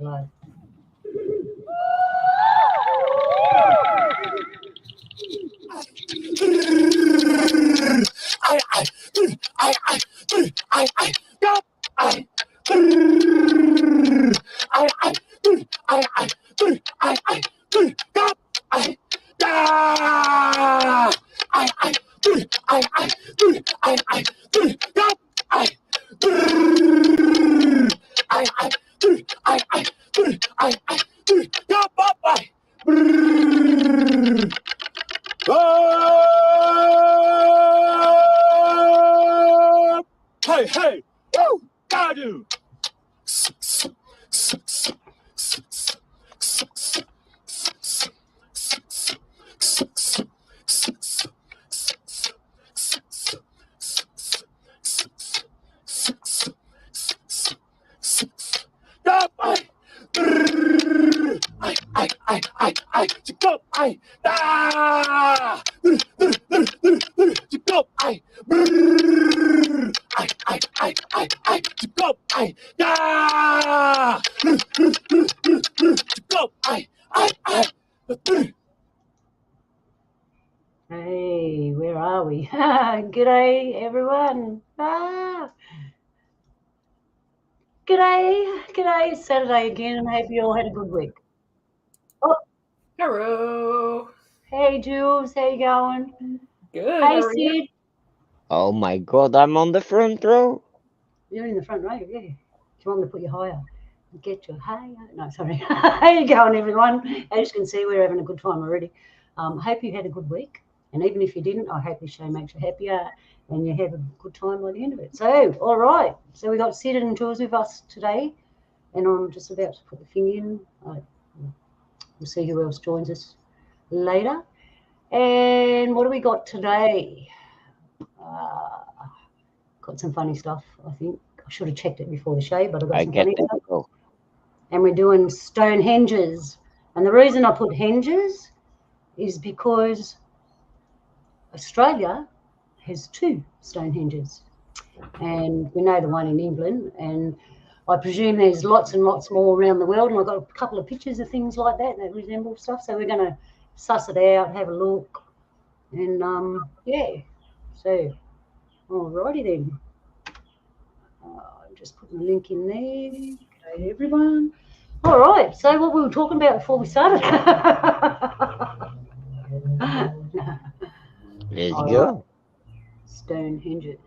Hello. Hey, hey, woo, gotta do. Hey, where are we? G'day, everyone. G'day. It's Saturday again. I hope you all had a good week. Oh, Hello. hey, Jules. How you going? Good. Hey, how are you? Sid. Oh my god, I'm on the front row. You're in the front row, yeah. Do you want me to put you higher? Get you higher? No, sorry. How you going, everyone? As you can see, we're having a good time already. I hope you had a good week. And even if you didn't, I hope this show makes you happier and you have a good time by the end of it. So, all right. So we got Sid and Jules with us today. And I'm just about to put the thing in. We'll see who else joins us later. And what do we got today? Got some funny stuff, I think. I should have checked it before the show, but I've got I some get funny to stuff. go. And we're doing stonehenges. And the reason I put henges is because Australia has 2 stonehenges. And we know the one in England. And I presume there's lots and lots more around the world. And I've got a couple of pictures of things like that resemble stuff. So we're going to suss it out, have a look. And, yeah. So, alrighty then. I'm just putting a link in there. Okay, everyone. All right. So what we were talking about before we started. Let's All go. right. Stonehenges.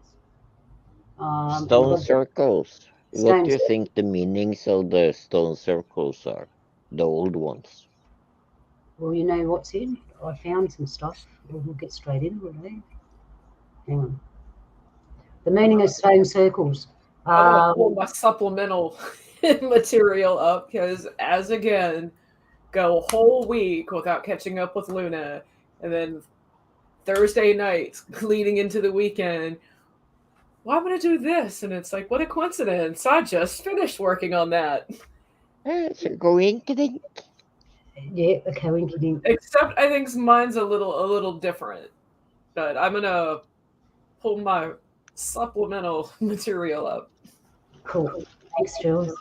Stone circles. What Stone do you think the meanings of the stone circles are? The old ones. Well, you know what's in? I found some stuff. We'll get straight into it, eh? Hang on. The meaning of stone circles. I'm going to pull my supplemental material up because, as again, go a whole week without catching up with Luna. And then Thursday night, leading into the weekend, well, I'm going to do this. And it's like, what a coincidence. I just finished working on that. It's a coincidence. Yeah, a coincidence. Except I think mine's a little different. But I'm going to pull my supplemental material up. Cool. Thanks, Jules.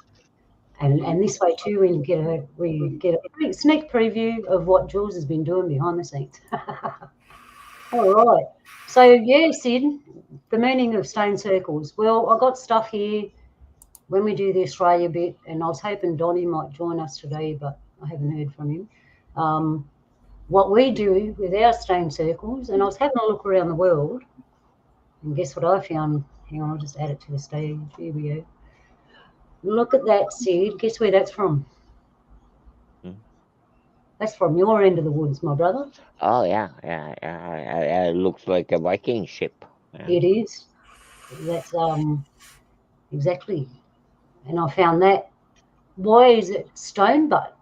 And this way too, we get a sneak preview of what Jules has been doing behind the scenes. All right. So yeah, Sid, the meaning of stone circles. Well, I got stuff here when we do the Australia bit, and I was hoping Donnie might join us today, but I haven't heard from him. What we do with our stone circles, and I was having a look around the world, and guess what I found? Hang on, I'll just add it to the stage. Here we go. Look at that, Sid. Guess where that's from? That's from your end of the woods, my brother. Oh, yeah. It looks like a Viking ship. Yeah. It is. That's exactly. And I found that. Why is it stone butt?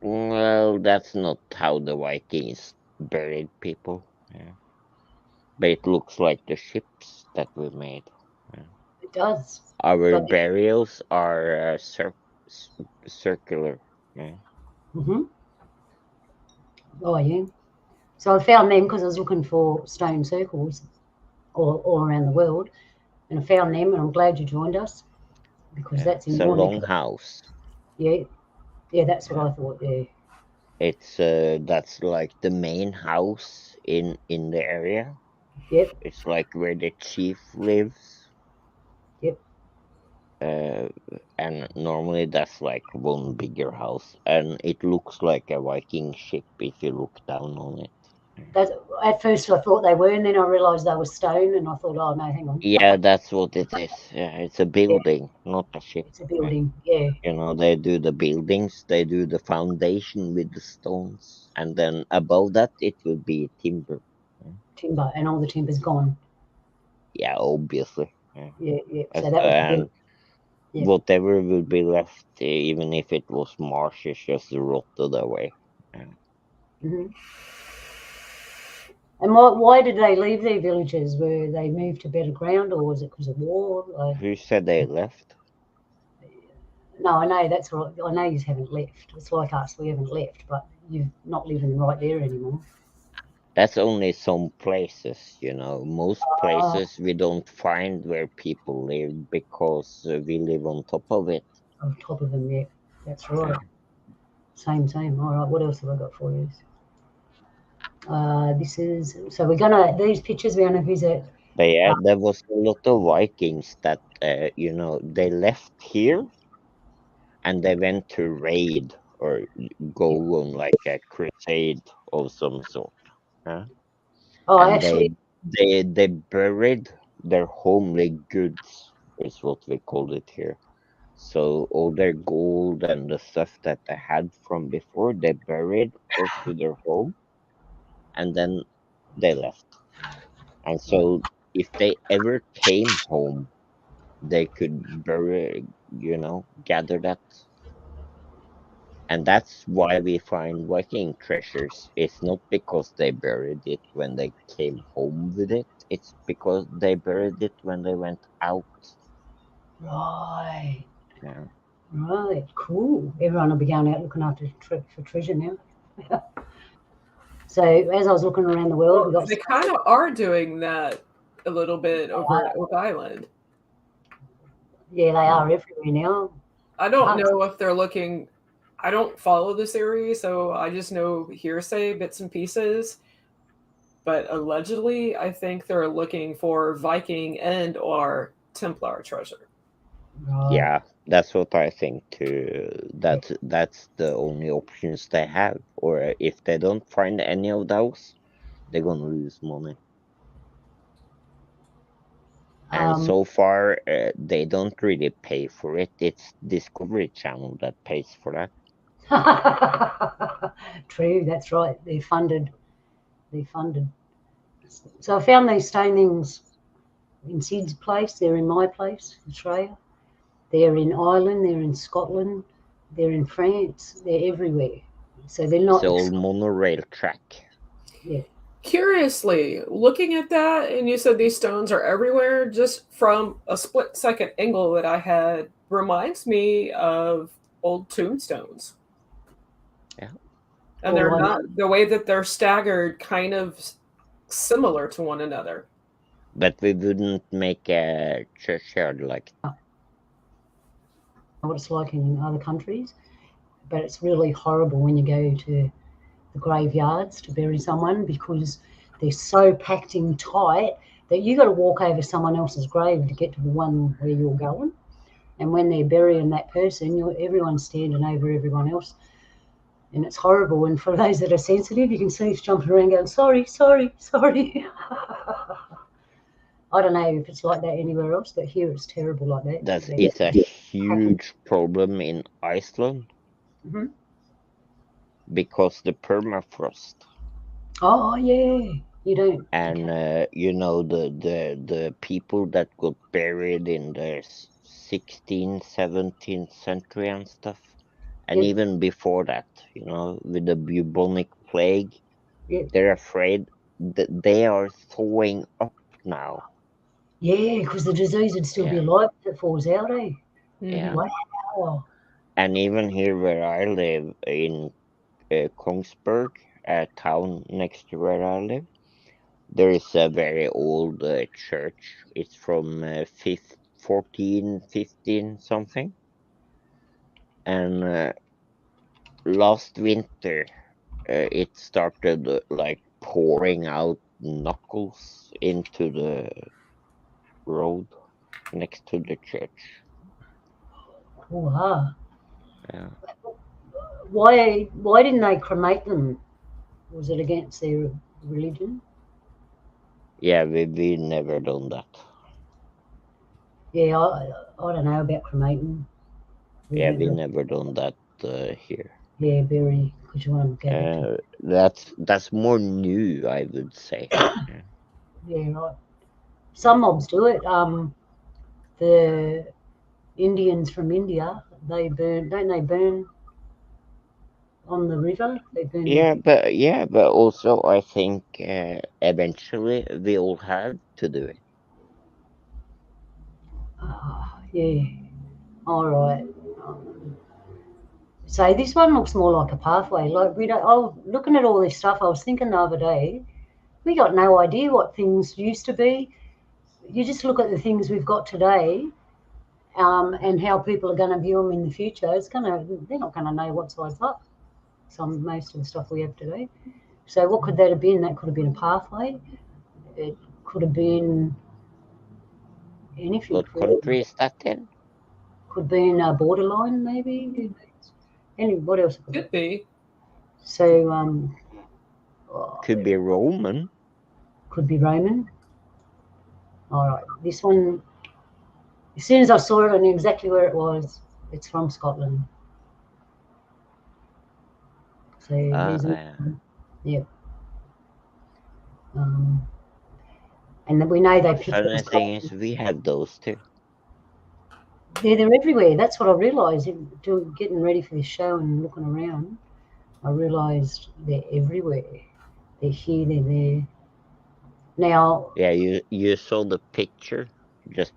Well, that's not how the Vikings buried people. Yeah. But it looks like the ships that we made. Yeah. It does. Our burials are circular. Yeah. Oh, yeah. So I found them because I was looking for stone circles all around the world. And I found them, and I'm glad you joined us. because Yeah. that's in It's a long Monica. house. Yeah, that's what I thought. Yeah, It's that's like the main house in the area. yep, It's like where the chief lives. yep. And normally that's like one bigger house, and it looks like a Viking ship if you look down on it. That's, at first I thought they were, and then I realised they were stone, and I thought, oh no, hang on. Yeah, that's what it is. Yeah, it's a Yeah, building, not a ship. it's a building. Yeah, You know, they do the buildings, they do the foundation with the stones, and then above that it will be timber. timber, and all the timber's gone. Yeah, obviously. Yeah. Yeah. So that was the And build. Yeah. whatever will be left, even if it was marsh, is just rotted away. Yeah. Hmm. And why did they leave their villages? Were they moved to better ground, or was it because of war? Who said they left? No, I know that's right. I know you haven't left. It's like us, we haven't left, but you're not living right there anymore. That's only some places, you know. Most Uh, places we don't find where people live because we live on top of it. on top of them, yeah. That's Yeah. right. Same. All right, what else have I got for you? This is, so these pictures we're gonna visit. But yeah, there was a lot of Vikings that, you know, they left here and they went to raid or go on like a crusade of some sort. Huh? Oh, And actually, they buried their homely goods, is what we call it here. So all their gold and the stuff that they had from before, they buried close to their home, and then they left. And so if they ever came home, they could bury, you know, gather that. And that's why we find Viking treasures. It's not because they buried it when they came home with it. It's because they buried it when they went out. right, Yeah. cool. Everyone will be going out looking after for treasure now. So as I was looking around the world, we Well, got they kind of are doing that a little bit over at Oak Island. yeah, they are everywhere now. I don't Huts. know if they're looking. I don't follow the series, so I just know hearsay, bits and pieces. But allegedly, I think they're looking for Viking and or Templar treasure. Right. Yeah, that's what I think too. That's the only options they have. Or if they don't find any of those, they're gonna lose money. And so far, they don't really pay for it. It's Discovery Channel that pays for that. True, that's right. They're funded. So I found these stonings in Sid's place. They're in my place, Australia. They're in Ireland. They're in Scotland. They're in France. They're everywhere. So they're It's not. the old monorail track. Yeah. Curiously, looking at that, and you said these stones are everywhere, just from a split second angle that I had, reminds me of old tombstones. Yeah. And they're not, the way that they're staggered, kind of similar to one another. But we wouldn't make a churchyard like What it's like in other countries, but it's really horrible when you go to the graveyards to bury someone because they're so packed in tight that you got to walk over someone else's grave to get to the one where you're going. And when they're burying that person, everyone's standing over everyone else, and it's horrible. And for those that are sensitive, you can see us jumping around going, sorry. I don't know if it's like that anywhere else, but here it's terrible like that. It's a huge problem in Iceland Mhm. because the permafrost. Oh yeah, you don't. And you know the people that got buried in the 16th, 17th century and stuff, and Yep. even before that, you know, with the bubonic plague, Yep. they're afraid that they are thawing up now. Yeah, because the disease would still be Yeah, alive if it falls out, eh? yeah. Wow. And even here where I live in Kongsberg, a town next to where I live, there is a very old church. It's from 5th 14, 15 something. And last winter, it started like pouring out knuckles into the road next to the church. Wow. Yeah, Why didn't they cremate them? Was it against their religion? yeah, we never done that. Yeah, I don't know about cremating. Yeah, we never, never done that here. yeah, bury because you want to go back to That's more new, I would say. Yeah. yeah, right. Some mobs do it. The Indians from India, they burn, don't they burn on the river? They burn their But also I think eventually we all have to do it. yeah. All right. So this one looks more like a pathway. Like we don't. Oh, looking at all this stuff, I was thinking the other day, we got no idea what things used to be. You just look at the things we've got today, and how people are going to view them in the future. They're not going to know what side's up. Most of the stuff we have today. So what could that have been? That could have been a pathway. It could have been anything. What Really. country is that in? Could have been a borderline, maybe. What else? Could be. So Could be Roman. could be Roman. All right, this one. As soon as I saw it, I knew exactly where it was. It's from Scotland. So there's yeah. And then we know they picked Funny those. thing is, we have those too. They're everywhere. That's what I realised. Getting ready for this show and looking around, I realised they're everywhere. They're here. They're there. Now, Yeah, you saw the picture. Just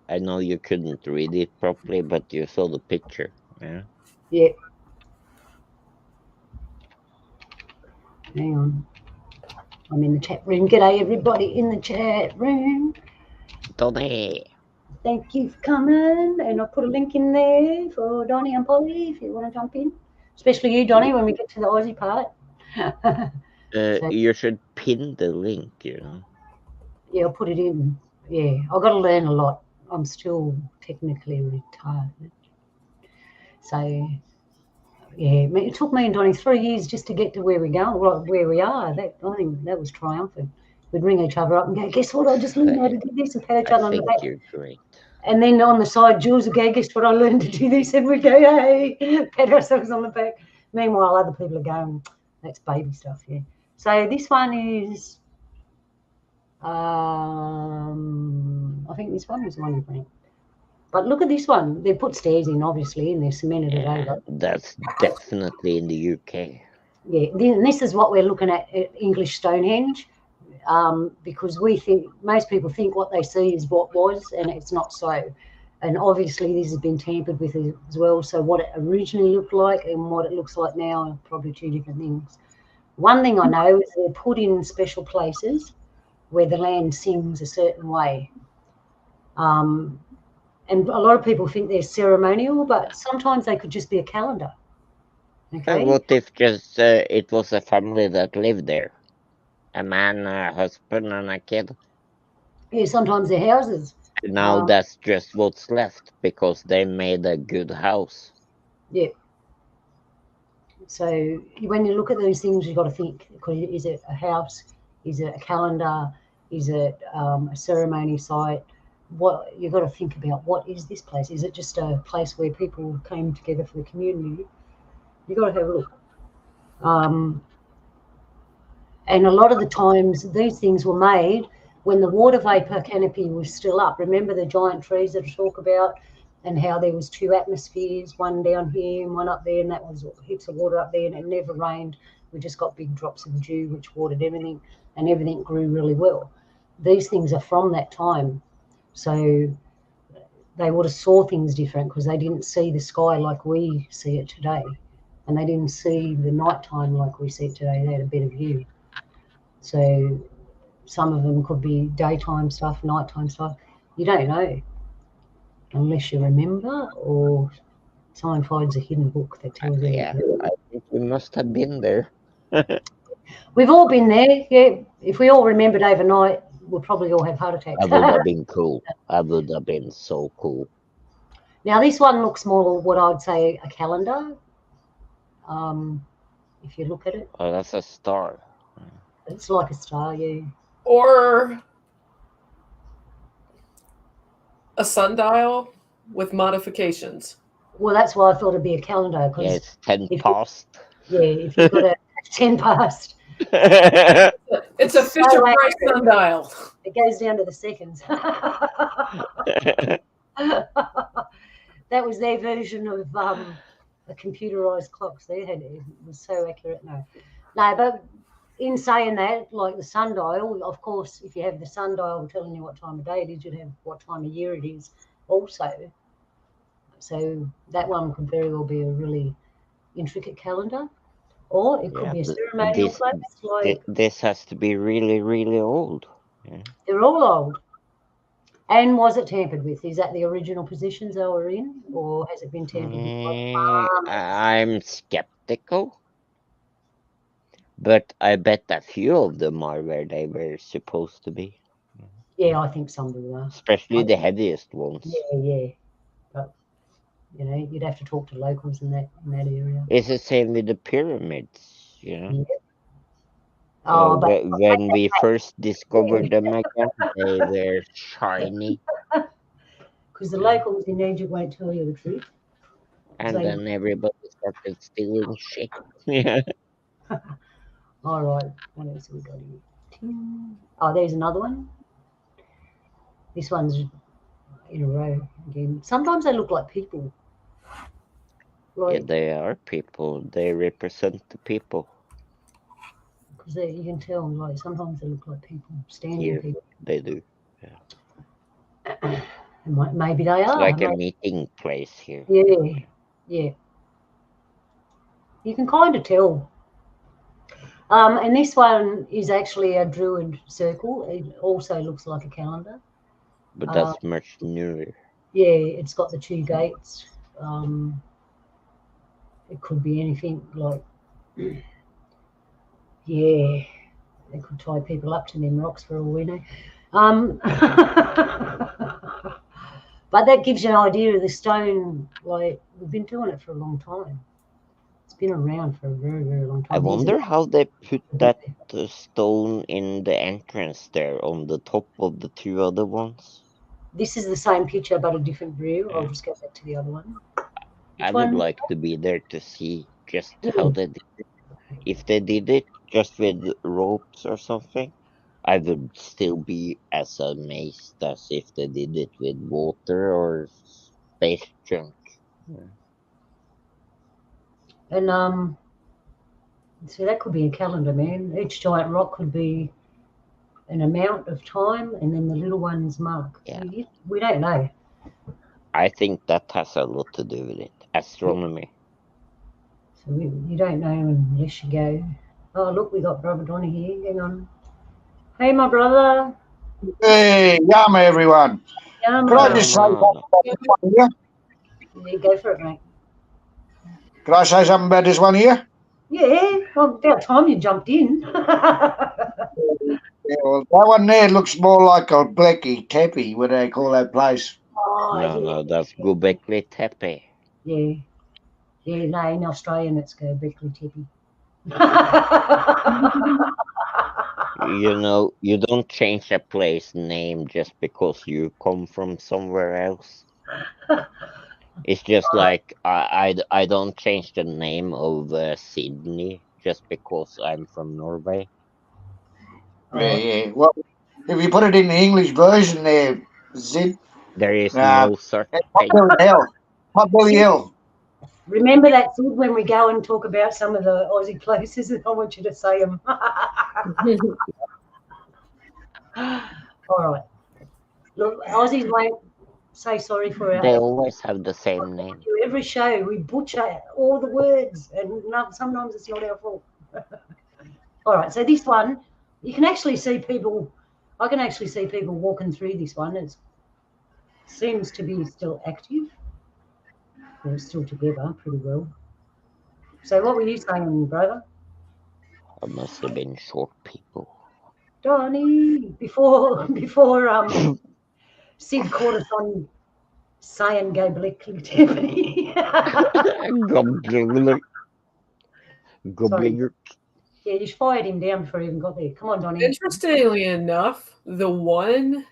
I know you couldn't read it properly, but you saw the picture. Yeah. yeah. Hang on. I'm in the chat room. G'day, everybody in the chat room. Donny. Thank you for coming. And I'll put a link in there for Donnie and Polly if you want to jump in. Especially you, Donnie, when we get to the Aussie part. So, You should pin the link, you know. yeah, I'll put it in. Yeah, I've got to learn a lot. I'm still technically retarded. So, yeah, it took me and Donnie 3 years just to get to where we're going, where we are. I think that was triumphant. We'd ring each other up and go, guess what? I just learned how to do this, and pat each other on the back. You're great. And then on the side, Jules would go, guess what? I learned to do this. And we'd go, hey, pat ourselves on the back. Meanwhile, other people are going, that's baby stuff, yeah. So this one is, I think this one was the one you bring. But look at this one. They put stairs in, obviously, and they're cemented it over. That's definitely in the UK. Yeah, this is what we're looking at English Stonehenge, because most people think what they see is what was, and it's not so. And obviously this has been tampered with as well. So what it originally looked like and what it looks like now are probably two different things. One thing I know is they're put in special places where the land sings a certain way. And a lot of people think they're ceremonial, but sometimes they could just be a calendar. Okay. What if just it was a family that lived there? A man, a husband, and a kid. Yeah, sometimes they're houses. Now that's just what's left because they made a good house. Yeah. So when you look at those things, you've got to think: is it a house? Is it a calendar? Is it a ceremony site? What you've got to think about: what is this place? Is it just a place where people came together for the community? You've got to have a look. And a lot of the times, these things were made when the water vapor canopy was still up. Remember the giant trees that I talk about, and how there was two atmospheres, one down here and one up there, and that was heaps of water up there, and it never rained. We just got big drops of dew, which watered everything, and everything grew really well. These things are from that time, so they would have saw things different because they didn't see the sky like we see it today, and they didn't see the nighttime like we see it today. They had a better view. So some of them could be daytime stuff, nighttime stuff. You don't know. unless you remember, or someone finds a hidden book that tells you. Yeah, I think we must have been there. We've all been there. Yeah, if we all remembered overnight, we'll probably all have heart attacks. That would have been cool. That would have been so cool. Now this one looks more what I'd say a calendar. If you look at it, Oh, that's a star. it's like a star. Yeah. Or a sundial with modifications. Well, that's why I thought it'd be a calendar Yeah, because it's 10 if past. if you've got a 10 past, It's a Fisher so Price accurate. sundial. It goes down to the seconds. That was their version of a computerized clocks. They had it was so accurate. No, but in saying that, like the sundial, of course, if you have the sundial telling you what time of day it is, you'd have what time of year it is also. So that one could very well be a really intricate calendar, or it could Yeah, be a but ceremonial place. Like this has to be really, really old. Yeah. they're all old. And was it tampered with? Is that the original positions they were in, or has it been tampered with? I'm skeptical, but I bet a few of them are where they were supposed to be. Yeah, I think some of them are. Especially the heaviest ones. Yeah. But you'd have to talk to locals in that area. It's the same with the pyramids, you know. Yeah. Oh, but When we first discovered them again, they were shiny, because the locals in Egypt won't tell you the truth. and then everybody started stealing shit. Yeah. All right, what else have we got here? Oh, there's another one. This one's in a row again. Sometimes they look like people. Yeah, they are people. They represent the people. Because you can tell, like sometimes they look like people, standing Here, people. they do. Yeah. Maybe they It's are. like a meeting place here. Yeah. You can kind of tell. And this one is actually a druid circle. It also looks like a calendar. But that's much newer. Yeah, it's got the 2 gates. It could be anything like, yeah, they could tie people up to them rocks for all we know. But that gives you an idea of the stone. Like we've been doing it for a long time. It's been around for a very, very long time. I wonder how they put that stone in the entrance there on the top of the 2 other ones. This is the same picture but a different view. I'll just go back to the other one. I would like to be there to see just how they did it. If they did it just with ropes or something, I would still be as amazed as if they did it with water or space junk. And so that could be a calendar, man. Each giant rock could be an amount of time, and then the little ones mark. Yeah. We don't know. I think that has a lot to do with it. Astronomy. So you don't know unless you go. Oh, look, we got Brother Donny here. Hang on. Hey, my brother. Hey, yum everyone. Yum. Could I just say something about this one here? Yeah, go for it, mate. Could I say something about this one here? Yeah, well, about time you jumped in. Yeah, well, that one there looks more like a Blecky Tepe, what do they call that place? No, that's Göbekli Tepe. Yeah, no, in Australian it's Göbekli Tepe. You don't change a place name just because you come from somewhere else. It's just like I don't change the name of Sydney just because I'm from Norway. Yeah. Well, if you put it in the English version there, Zid, There is no such thing. Potbelly Hill. Remember that, Sid, when we go and talk about some of the Aussie places, I want you to say them. All right. Look, Aussies won't say sorry for our. They always have the same name. Every show we butcher all the words, and sometimes it's not our fault. All right, so this one, you can actually see people. I can actually see people walking through this one. seems to be still active. They're still together pretty well. So what were you saying, brother? I must have been short people. Donnie, before Sid caught us on saying Goblikly Tiffany. Gobbler. Sorry. Gobbler. Yeah, you fired him down before he even got there. Come on, Donnie. Interestingly enough, the one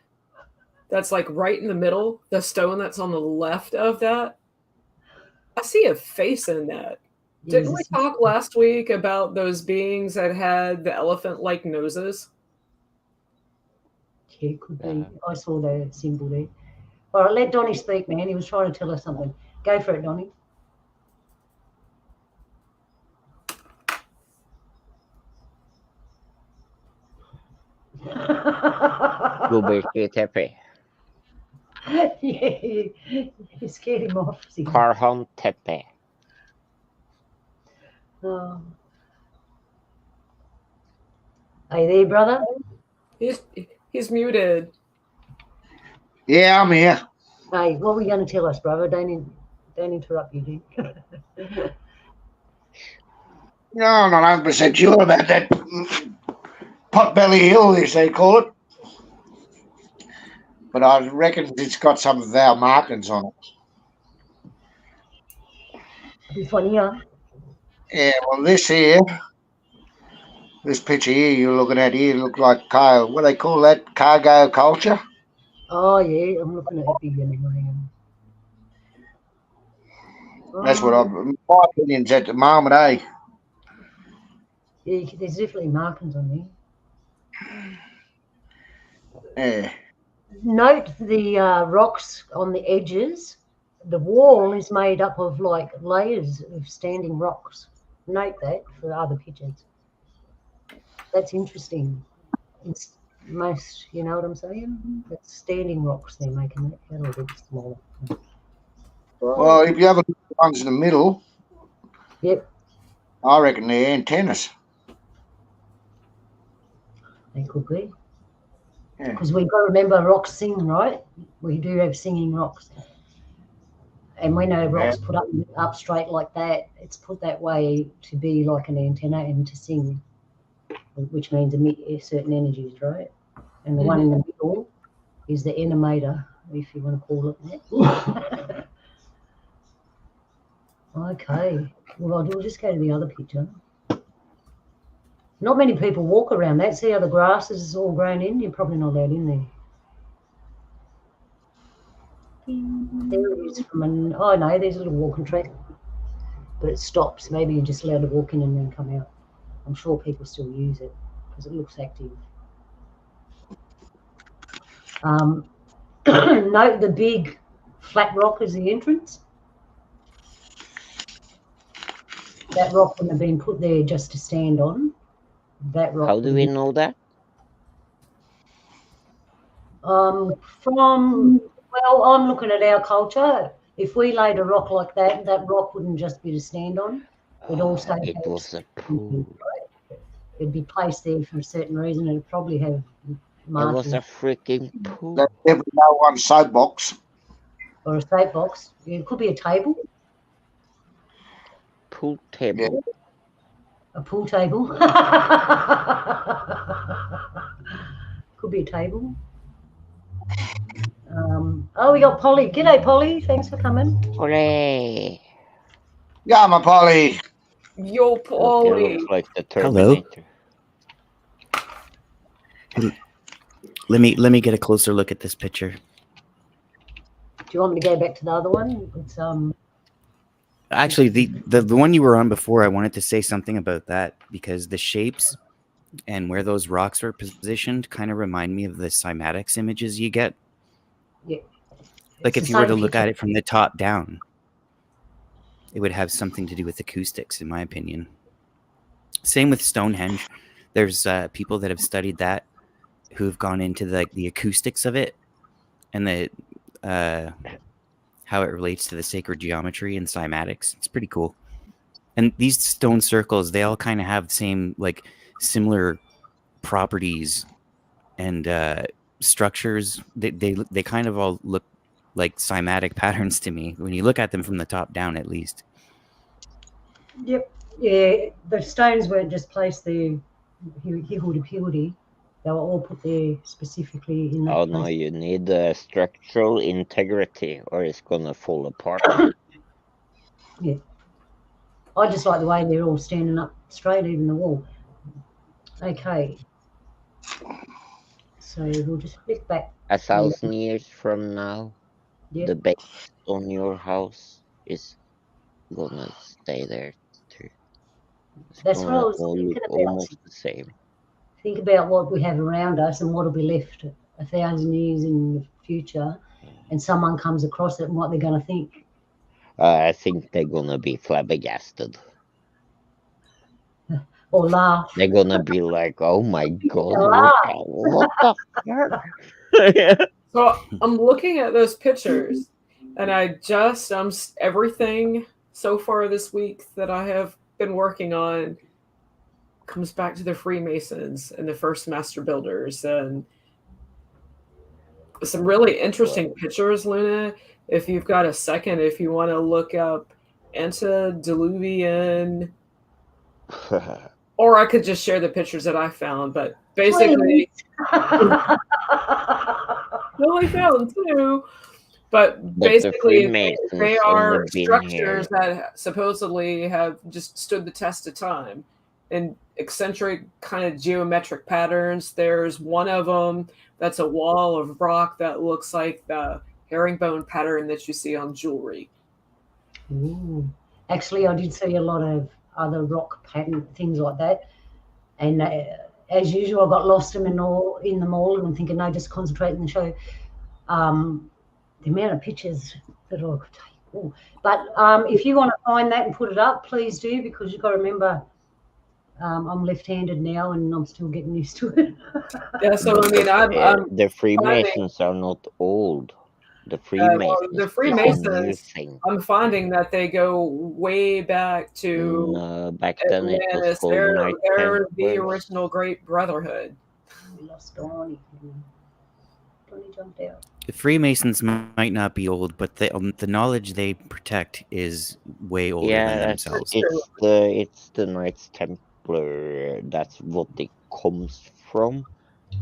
that's like right in the middle, the stone that's on the left of that, I see a face in that. Didn't we talk last week about those beings that had the elephant-like noses? Yeah, could be. I saw the symbol there. All right, let Donnie speak, man. He was trying to tell us something. Go for it, Donnie. Gobbler Tepe. Yeah, you scared him off. Karhan Tepe. Oh. Are you there, brother? He's muted. Yeah, I'm here. Hey, what were you going to tell us, brother? Don't interrupt you, dude. No, I'm not 100% sure about that Potbelly Hill, as they call it. But I reckon it's got some of our markings on it. This one here? Yeah, well, this picture here you're looking at here look like what do they call that? Cargo culture? Oh, yeah, I'm looking at it big anyway. That's what my opinion's at the moment, eh? Yeah, there's definitely markings on there. Yeah. Note the rocks on the edges. The wall is made up of like layers of standing rocks. Note that for other pictures. That's interesting. It's most, you know what I'm saying? That's standing rocks they're making that a little bit smaller. Well, if you have a look at the ones in the middle, yep, I reckon they're antennas. they could be. Because we've got to remember rocks sing, right? We do have singing rocks. And when a rock's put up straight like that, it's put that way to be like an antenna and to sing, which means emit certain energies, right? And the one in the middle is the animator, if you want to call it that. Okay. Well, we'll just go to the other picture. Not many people walk around that. See how the grass is all grown in? You're probably not allowed in there. There it is from oh no, there's a little walking track. But it stops. Maybe you're just allowed to walk in and then come out. I'm sure people still use it because it looks active. Note the big flat rock as the entrance. That rock wouldn't have been put there just to stand on. That rock. How do we know that? Well, I'm looking at our culture. If we laid a rock like that, that rock wouldn't just be to stand on. It'd also it was a pool. It'd be placed there for a certain reason. It'd probably have markings. It was a freaking pool. There's definitely no one soapbox. Or a soapbox. It could be a table. Pool table. Yeah. A pool table. Could be a table. We got Polly. G'day, Polly. Thanks for coming. Polly. Yeah, my Polly. Yo, Polly. Looks like the Terminator. Hello. Let me get a closer look at this picture. Do you want me to go back to the other one? It's Actually, the one you were on before, I wanted to say something about that because the shapes and where those rocks are positioned kind of remind me of the cymatics images you get. Yeah. Like if you were to look at it from the top down, it would have something to do with acoustics, in my opinion. Same with Stonehenge. There's people that have studied that who have gone into the acoustics of it and the how it relates to the sacred geometry and cymatics. It's pretty cool. And these stone circles, they all kind of have the same, like, similar properties and structures. They kind of all look like cymatic patterns to me when you look at them from the top down, at least. Yep. Yeah, the stones weren't just placed there higgledy-piggledy. They were all put there specifically in that Oh place. no, you need structural integrity or it's gonna fall apart. Yeah. I just like the way they're all standing up straight, even the wall. Okay. So we'll just flick back. 1,000 years from now, Yep. the base on your house is gonna stay there too. It's That's what I gonna was all thinking look about. almost the same. Think about what we have around us and what will be left 1,000 years in the future, and someone comes across it and what they're going to think. I think they're gonna be flabbergasted. Or laugh. They're gonna be like, "Oh my god, Laugh. what the fuck?" So I'm looking at those pictures, and everything so far this week that I have been working on comes back to the Freemasons and the first master builders, and some really interesting pictures, Luna. If you've got a second, if you want to look up antediluvian, or I could just share the pictures that I found, but basically I only found two. But basically, they are structures that supposedly have just stood the test of time in eccentric kind of geometric patterns. There's one of them that's a wall of rock that looks like the herringbone pattern that you see on jewelry. Ooh. Actually, I did see a lot of other rock pattern things like that. And as usual, I got lost in them all, and I'm thinking, no, just concentrate on the show. The amount of pictures that I could take. Ooh. But if you want to find that and put it up, please do, because you've got to remember I'm left-handed now and I'm still getting used to it. Yeah, so I mean, the Freemasons are not old. The Freemasons. I'm finding that they go way back to back then Atlantis. it was called They're the original Great Brotherhood. We lost Donnie. Donnie jumped out. The Freemasons might not be old, but the knowledge they protect is way older than themselves. It's the Knights Templar. That's what it comes from.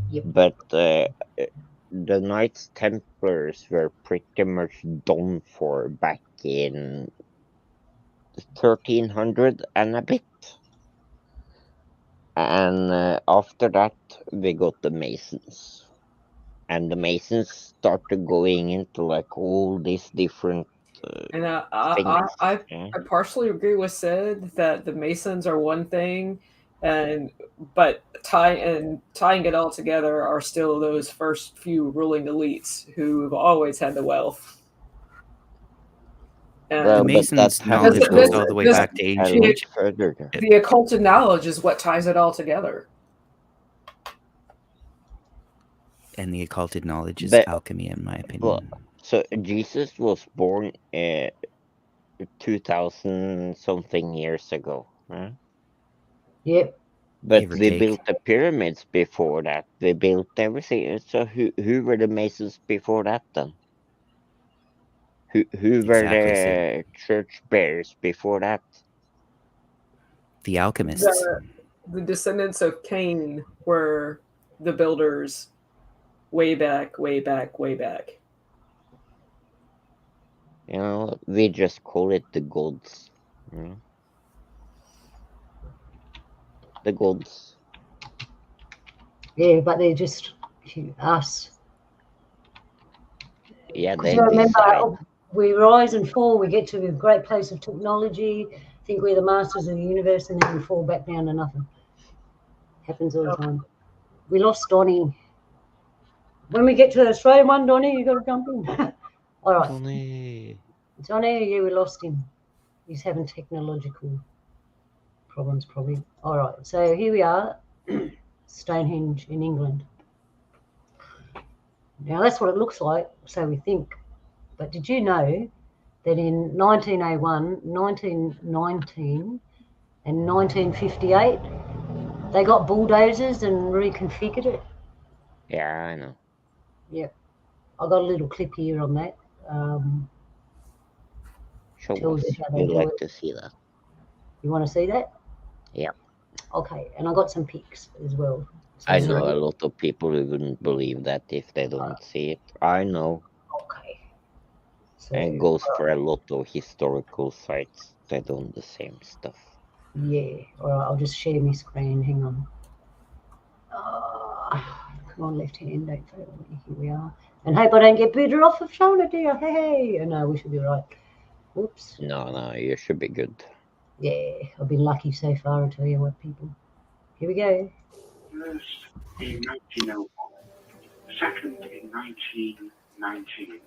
Yep. But the Knights Templars were pretty much done for back in 1300 and a bit. And after that, we got the Masons. And the Masons started going into like all these different and things. I partially agree with Sid that the Masons are one thing, but tying it all together are still those first few ruling elites who've always had the wealth. The Masons' knowledge goes all the way back to ancient. The occulted knowledge is what ties it all together. And the occulted knowledge is alchemy, in my opinion. Well, so Jesus was born 2,000 something years ago, right? Yep. But they built the pyramids before that. They built everything. So who were the Masons before that then? Who were the church bearers before that? The alchemists. The descendants of Cain were the builders. Way back. You know, we just call it the gods. You know? The gods. Yeah, but they're just us. Yeah, they remember, we rise and fall. We get to a great place of technology, think we're the masters of the universe, and then we fall back down to nothing. Happens all the time. We lost Donnie. When we get to the Australian one, Donnie, you got to jump in. All right. Donnie, yeah, we lost him. He's having technological problems, probably. All right. So here we are, Stonehenge in England. Now, that's what it looks like, so we think. But did you know that in 1901, 1919, and 1958, they got bulldozers and reconfigured it? Yeah, I know. Yep. I got a little clip here on that. Show tells us. you how they We'd do like it. to see that. You want to see that? Yeah. Okay, and I got some pics as well. So I know a lot of people who wouldn't believe that if they don't see it. I know. Okay. So And it goes for a lot of historical sites that own the same stuff. yeah, all right. I'll just share my screen. Hang on. Come on, left hand. Don't fail me. Here we are. And hope I don't get booted off of shoulder, dear. Hey, oh, no, we should be right. Oops. No, you should be good. Yeah, I've been lucky so far. I tell you what, people. Here we go. First in 1901, second in 1919,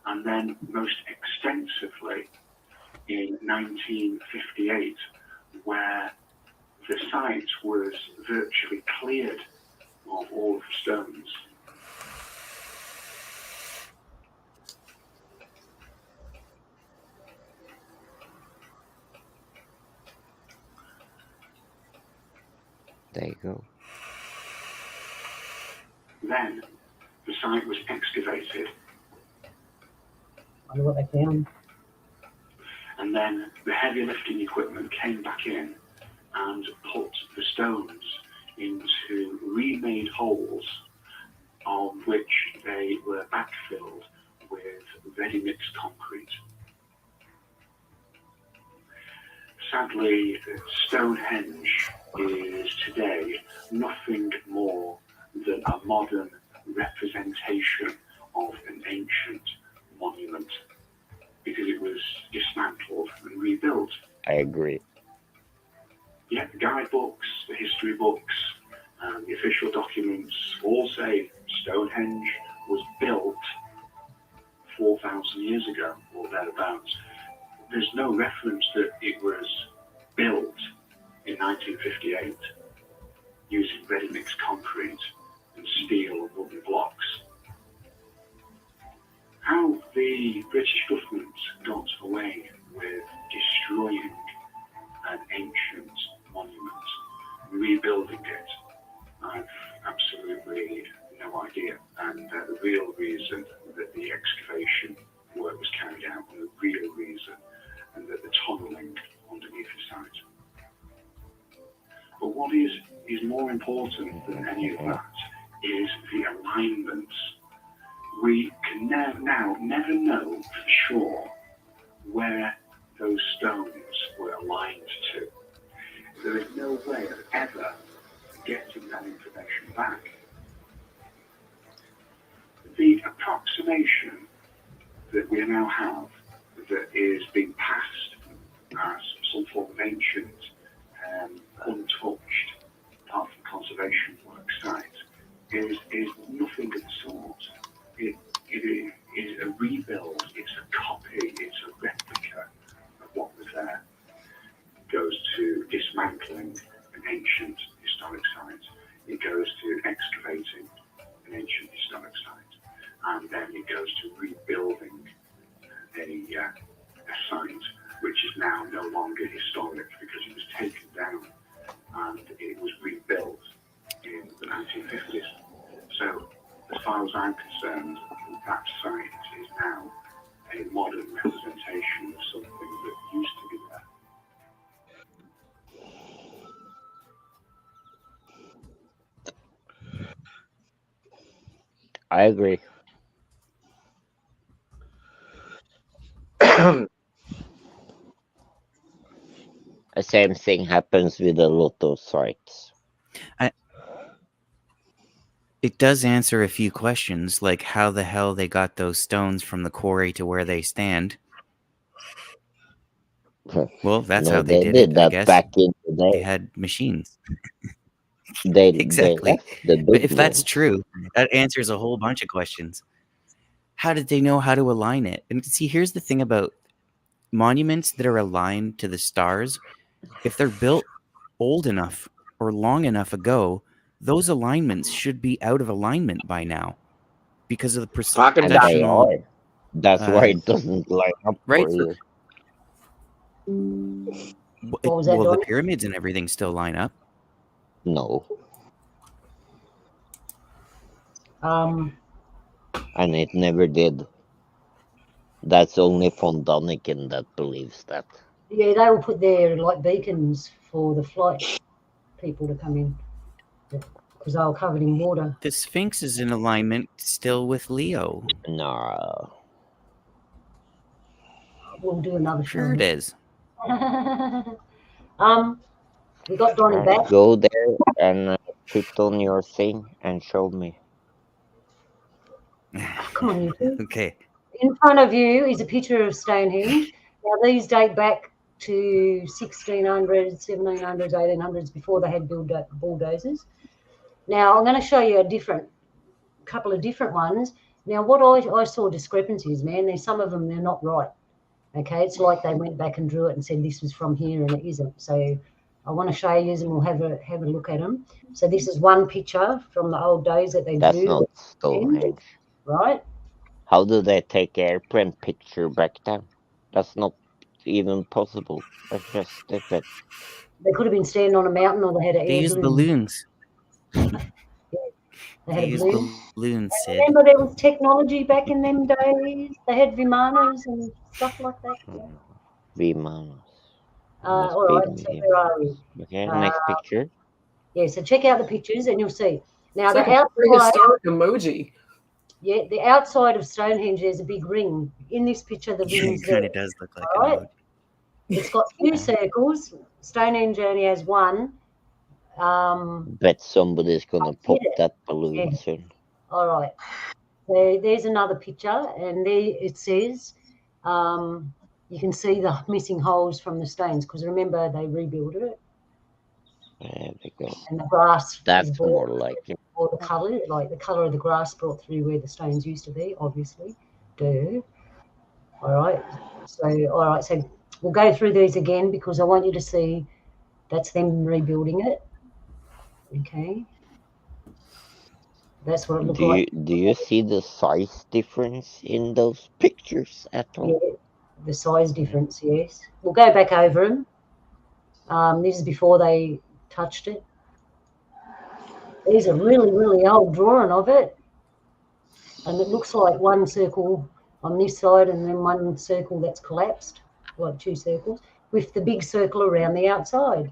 and then most extensively in 1958, where the site was virtually cleared of all of the stones. There you go. Then the site was excavated, I wonder what they found. and then the heavy lifting equipment came back in and put the stones into remade holes on which they were backfilled with ready mixed concrete. Sadly, Stonehenge is today nothing more than a modern representation of an ancient monument, because it was dismantled and rebuilt. I agree. Yet the guidebooks, the history books, and the official documents all say Stonehenge was built 4,000 years ago or thereabouts. There's no reference that it was built in 1958 using ready-mixed concrete and steel and wooden blocks. How the British government got away with destroying an ancient monument, rebuilding it, I've absolutely no idea. And the real reason that the excavation work was carried out, and the real reason, and that the tunnelling underneath the site. But what is more important than any of that is the alignments. We can now never know for sure where those stones were aligned to. There is no way of ever getting that information back. The approximation that we now have, that is being passed as some form of ancient, untouched, apart from conservation work site, is nothing of the sort. It is a rebuild, it's a copy, it's a replica of what was there. It goes to dismantling an ancient historic site. It goes to excavating an ancient historic site. And then it goes to rebuilding a site which is now no longer historic because it was taken down and it was rebuilt in the 1950s. So, as far as I'm concerned, that site is now a modern representation of something that used to be there. I agree. The same thing happens with a lot of sites. It does answer a few questions, like how the hell they got those stones from the quarry to where they stand. Well, that's how they did it, I guess. Back in the day. They had machines. Exactly. But if that's true, that answers a whole bunch of questions. How did they know how to align it? And see, here's the thing about monuments that are aligned to the stars. If they're built old enough or long enough ago, those alignments should be out of alignment by now because of the processional. That's why it doesn't line up right. for What was that, well, Donnie? the pyramids and everything still line up. No. And it never did. That's only von Daniken that believes that. Yeah, they will put their like beacons for the flight people to come in because they were covered in water. The Sphinx is in alignment still with Leo. No. We'll do another show. Sure it is. We got Donnie Alright, back. go there and put on your thing and show me. Come on, you two. Okay. In front of you is a picture of Stonehenge. Now, these date back to 1600s, 1700s, 1800s, before they had bulldozers. Now, I'm going to show you a couple of different ones. Now, what I saw discrepancies, man. There's some of them, they're not right. Okay, it's like they went back and drew it and said this was from here and it isn't. So I want to show you and we'll have a look at them. So this is one picture from the old days that they That's drew. not Stonehenge. Right? How do they take airplane picture back then? That's not even possible. That's just stupid. They could have been standing on a mountain or they had an They air use balloon. balloons. They had They a use balloon. balloons, Sid. Remember there was technology back in them days? They had Vimanas and stuff like that. Yeah. Vimanos. All right, so where are we? Okay, next picture. Yeah, so check out the pictures and you'll see. Now It's like the a outside, prehistoric emoji. yeah, the outside of Stonehenge there's a big ring. In this picture, the ring's It there. kind of does look like All right. an emoji. It's got two circles. Stonehenge only has one. Bet somebody's gonna pop it. that balloon Yeah. soon. All right. So there's another picture, and there it says, you can see the missing holes from the stones because remember they rebuilt it. There we go. And the grass That's is brought, more like it. or the colour, like the colour of the grass brought through where the stones used to be, obviously. Duh. All right. So we'll go through these again because I want you to see that's them rebuilding it. Okay. That's what it looked like. Do you see the size difference in those pictures at all? Yeah, the size difference, yes. We'll go back over them. This is before they touched it. There's a really, really old drawing of it. And it looks like one circle on this side and then one circle that's collapsed, like two circles, with the big circle around the outside.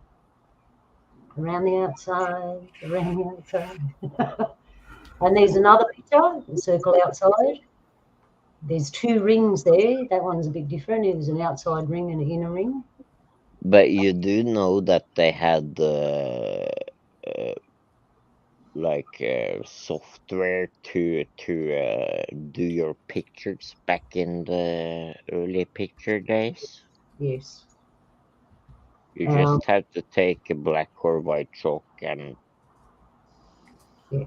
Around the outside, around the outside. And there's another picture, the circle outside. There's two rings there. That one's a bit different. There's an outside ring and an inner ring. But you do know that they had software to do your pictures back in the early picture days. Yes. You just have to take a black or white chalk and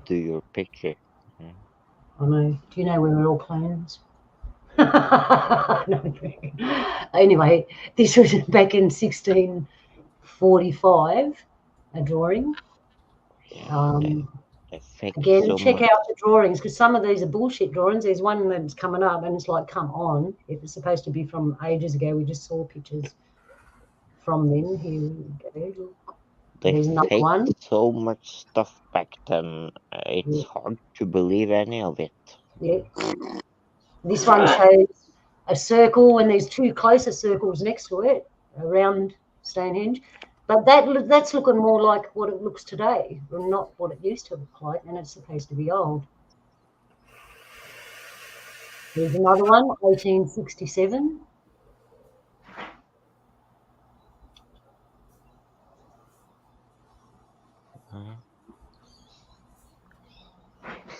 do your picture. I know. Do you know we're all clones? No. Anyway, this was back in 1645, a drawing. Again, check out the drawings because some of these are bullshit drawings. There's one that's coming up and it's like, come on. It was supposed to be from ages ago. We just saw pictures from them. Here we go. Look. There's another one. So much stuff back then. It's hard to believe any of it. Yeah. This one shows a circle and there's two closer circles next to it around Stonehenge. But that's looking more like what it looks today, not what it used to look like, and it's supposed to be old. There's another one, 1867.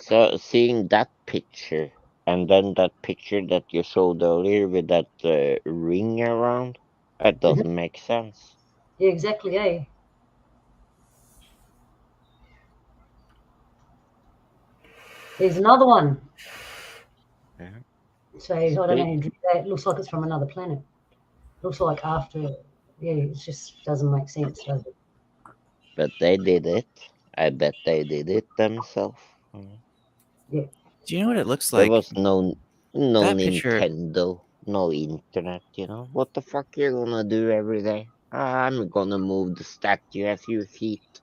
So seeing that picture and then that picture that you showed earlier with that ring around, that doesn't make sense. Yeah, exactly, eh? There's another one. Yeah. So I don't know who drew that. It looks like it's from another planet. Looks like after, yeah, it just doesn't make sense, does it? But they did it. I bet they did it themselves. Yeah. Do you know what it looks like? There was no Nintendo, picture... no internet, you know? What the fuck you gonna do every day? I'm gonna move the statue a few feet.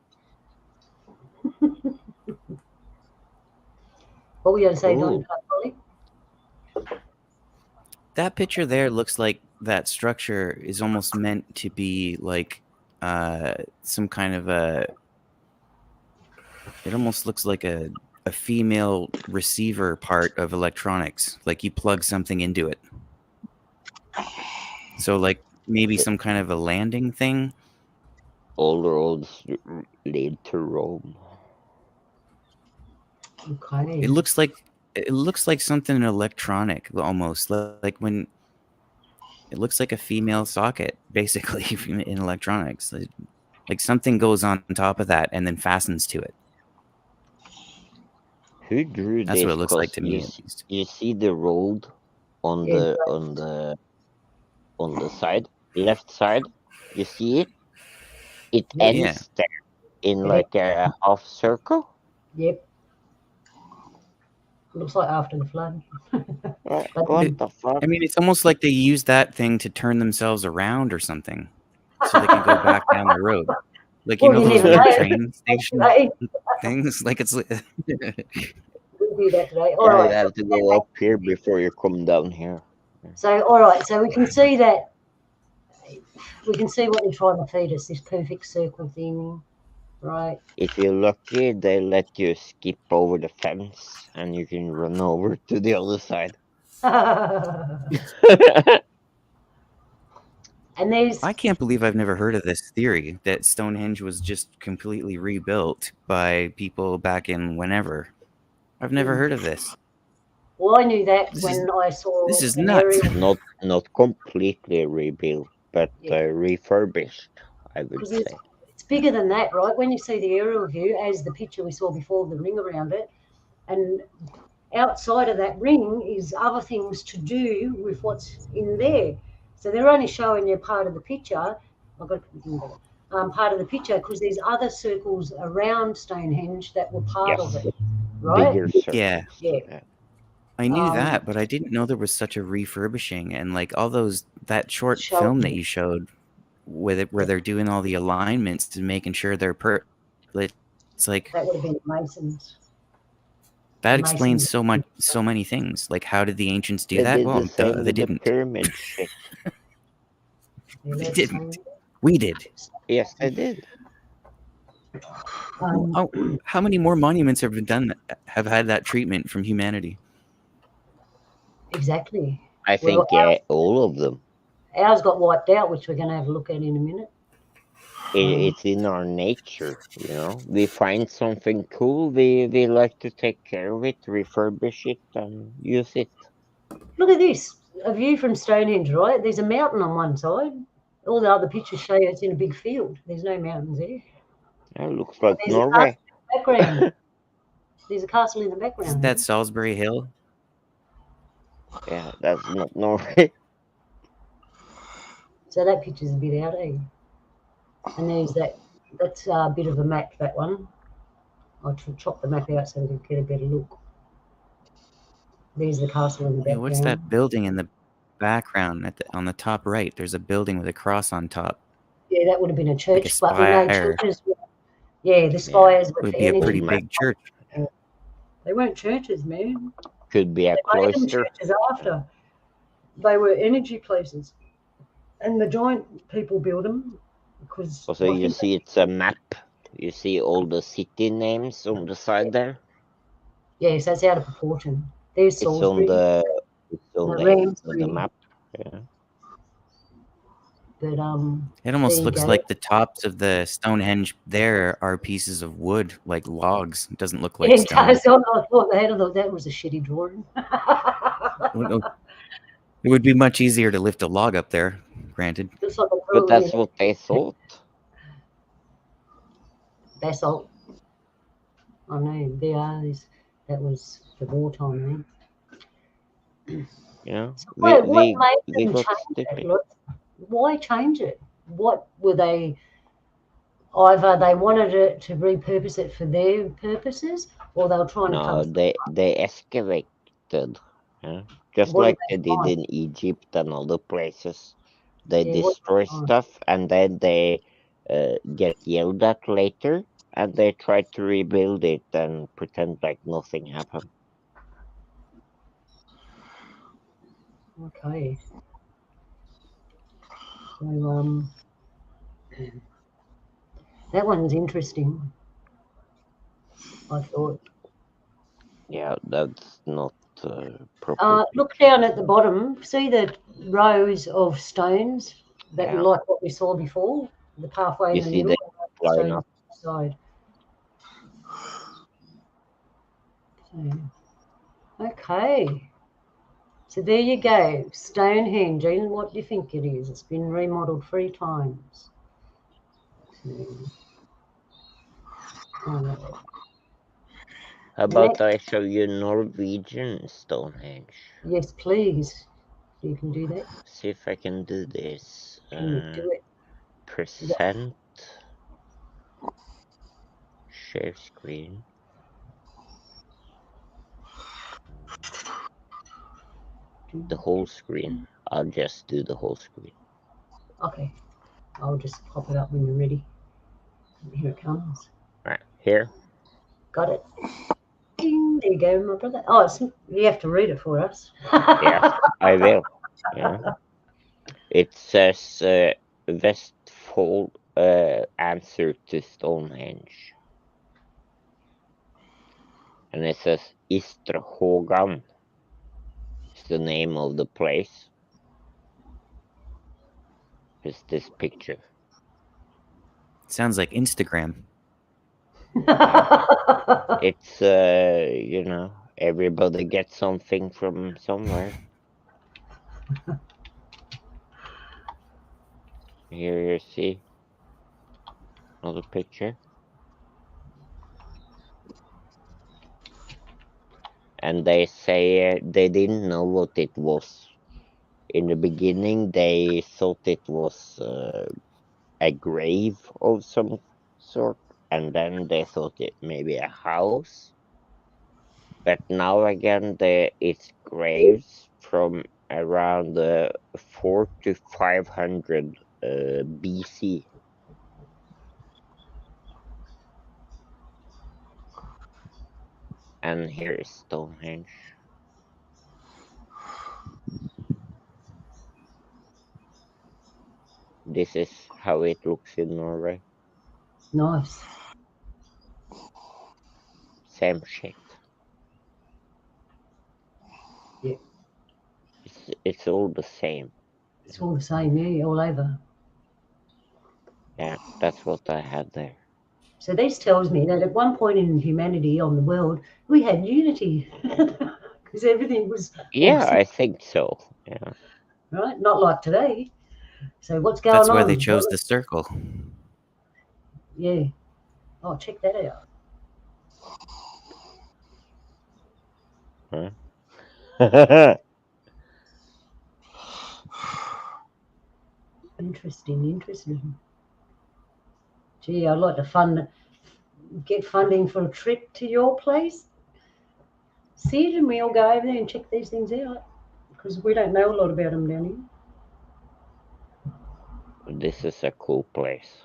What were you going to say, Don? That picture there looks like that structure is almost meant to be like some kind of a. It almost looks like a female receiver part of electronics. Like you plug something into it. So like maybe some kind of a landing thing. All roads lead to Rome. Okay. It looks like something electronic almost, like when it looks like a female socket basically in electronics. Like something goes on top of that and then fastens to it. Who drew That's this? what it looks like to me, You, at least. you see the road on Yeah, the side, left side. You see it? It Yeah. ends there in Yeah. like a half circle. Yep. Looks like after the flood. What the fuck? I mean, it's almost like they use that thing to turn themselves around or something, so they can go back down the road. Like, you Well, know you those never little know. train station Today. things? Like it's We'll do that today. All Yeah, right. you have to go up here before you come down here. So, all right. So we can see that. We can see what they're trying to feed us. This perfect circle thing, right? If you're lucky, they let you skip over the fence and you can run over to the other side. And there's. I can't believe I've never heard of this theory that Stonehenge was just completely rebuilt by people back in whenever. I've never heard of this. Well, I knew that This when is- I saw this is an nuts. aerial. Not completely rebuilt, but Yeah. Refurbished, I would Because say. it's bigger than that, right? When you see the aerial view, as the picture we saw before, the ring around it, and outside of that ring is other things to do with what's in there. So they're only showing you part of the picture. I've got part of the picture because there's other circles around Stonehenge that were part of it, right? Bigger circles. Yeah. Yeah. I knew Um, that, but I didn't know there was such a refurbishing and like all that short Show- film that you showed with it, where they're doing all the alignments and making sure they're it's like That would have been Masons. that Masons. explains so many things. Like, how did the ancients do They that? did Well, the same they with didn't. the pyramid shit. They didn't. We did. Yes, they did. How many more monuments have have had that treatment from humanity? Exactly. I think all of them. Ours got wiped out, which we're going to have a look at in a minute. It's in our nature, you know. We find something cool, we like to take care of it, refurbish it, and use it. Look at this, a view from Stonehenge, right? There's a mountain on one side. All the other pictures show you it's in a big field. There's no mountains there. It looks like There's Norway. A castle in the background. There's a castle in the background. Isn't that Salisbury Hill? Yeah, that's not Norway. So that picture's a bit out, eh? And there's that's a bit of a map, that one. I'll chop the map out so we can get a better look. There's the castle in the Yeah, background. what's that building in the background on the top right? There's a building with a cross on top. Yeah, that would have been a church, Like a but we know spire. churches. Yeah, the spires It were would for be a energy. pretty big church. They weren't churches, man. Could be a They made them cloister. churches after. They were energy places, and the giant people built them because. Also, you see it's a map. You see all the city names on the side there. Yes, that's out of proportion. There's Salisbury. It's on the map. Yeah. But It almost there you looks go. like the tops of the Stonehenge there are pieces of wood, like logs. It doesn't look like Yeah, stone. I thought that was a shitty drawing. It would be much easier to lift a log up there, granted. Looks like But that's what they thought. basalt. I know they are. That was the wartime, man. Yeah. What We made them got change it? stupid. Look, why change it? What were they? Either they wanted it to repurpose it for their purposes, or they were trying to No, come. they excavated. Yeah? Just What like did they they did find? in Egypt and other places. They Yeah, what destroy did they find? stuff and then they get yelled at later and they try to rebuild it and pretend like nothing happened. Okay. So that one's interesting. I thought. Yeah, that's not proper Look picture. down at the bottom. See the rows of stones that Yeah. like what we saw before. The pathway You in the see middle, the and the line stones on up. the side. So, okay. So there you go, Stonehenge. And what do you think it is? It's been remodeled 3 times. Oh, How and about that, I show you Norwegian Stonehenge? yes, please. You can do that. See if I can do this. Can you do it? Present. Share screen. The whole screen. I'll just do the whole screen. Okay. I'll just pop it up when you're ready. Here it comes. Right, here. Got it. Ding, there you go, my brother. Oh, you have to read it for us. Yeah, I will. Yeah. It says Westfold answer to Stonehenge. And it says Istrahågan is the name of the place. It's this picture. Sounds like Instagram. It's you know, everybody gets something from somewhere. Here you see another picture. And they say they didn't know what it was. In the beginning, they thought it was a grave of some sort, and then they thought it maybe a house. But now again, it's graves from around 4 to 500 BC. And here is Stonehenge. This is how it looks in Norway. Nice. Same shit. Yeah. It's all the same. It's all the same, yeah, all over. Yeah, that's what I had there. So this tells me that at one point in humanity on the world, we had unity because everything was Yeah, awesome, I think so. Yeah. right? Not like today. So what's That's going why they on? chose the circle. Yeah. Oh, check that out. Huh? Interesting. Gee, I'd like to get funding for a trip to your place, Sid, and we all go over there and check these things out because we don't know a lot about them down here. This is a cool place.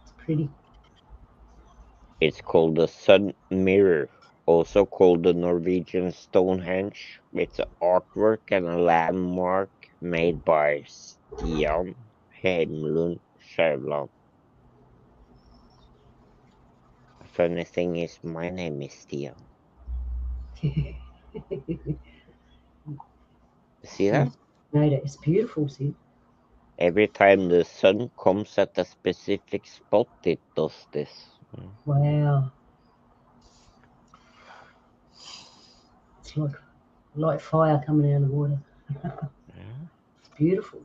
It's pretty. It's called the Sun Mirror, also called the Norwegian Stonehenge. It's an artwork and a landmark made by Stian Heimlund Skjæveland. Funny thing is, my name is Stian. See that? No, it's beautiful, Sid. Every time the sun comes at a specific spot, it does this. Wow. It's like fire coming out of the water. Yeah. It's beautiful.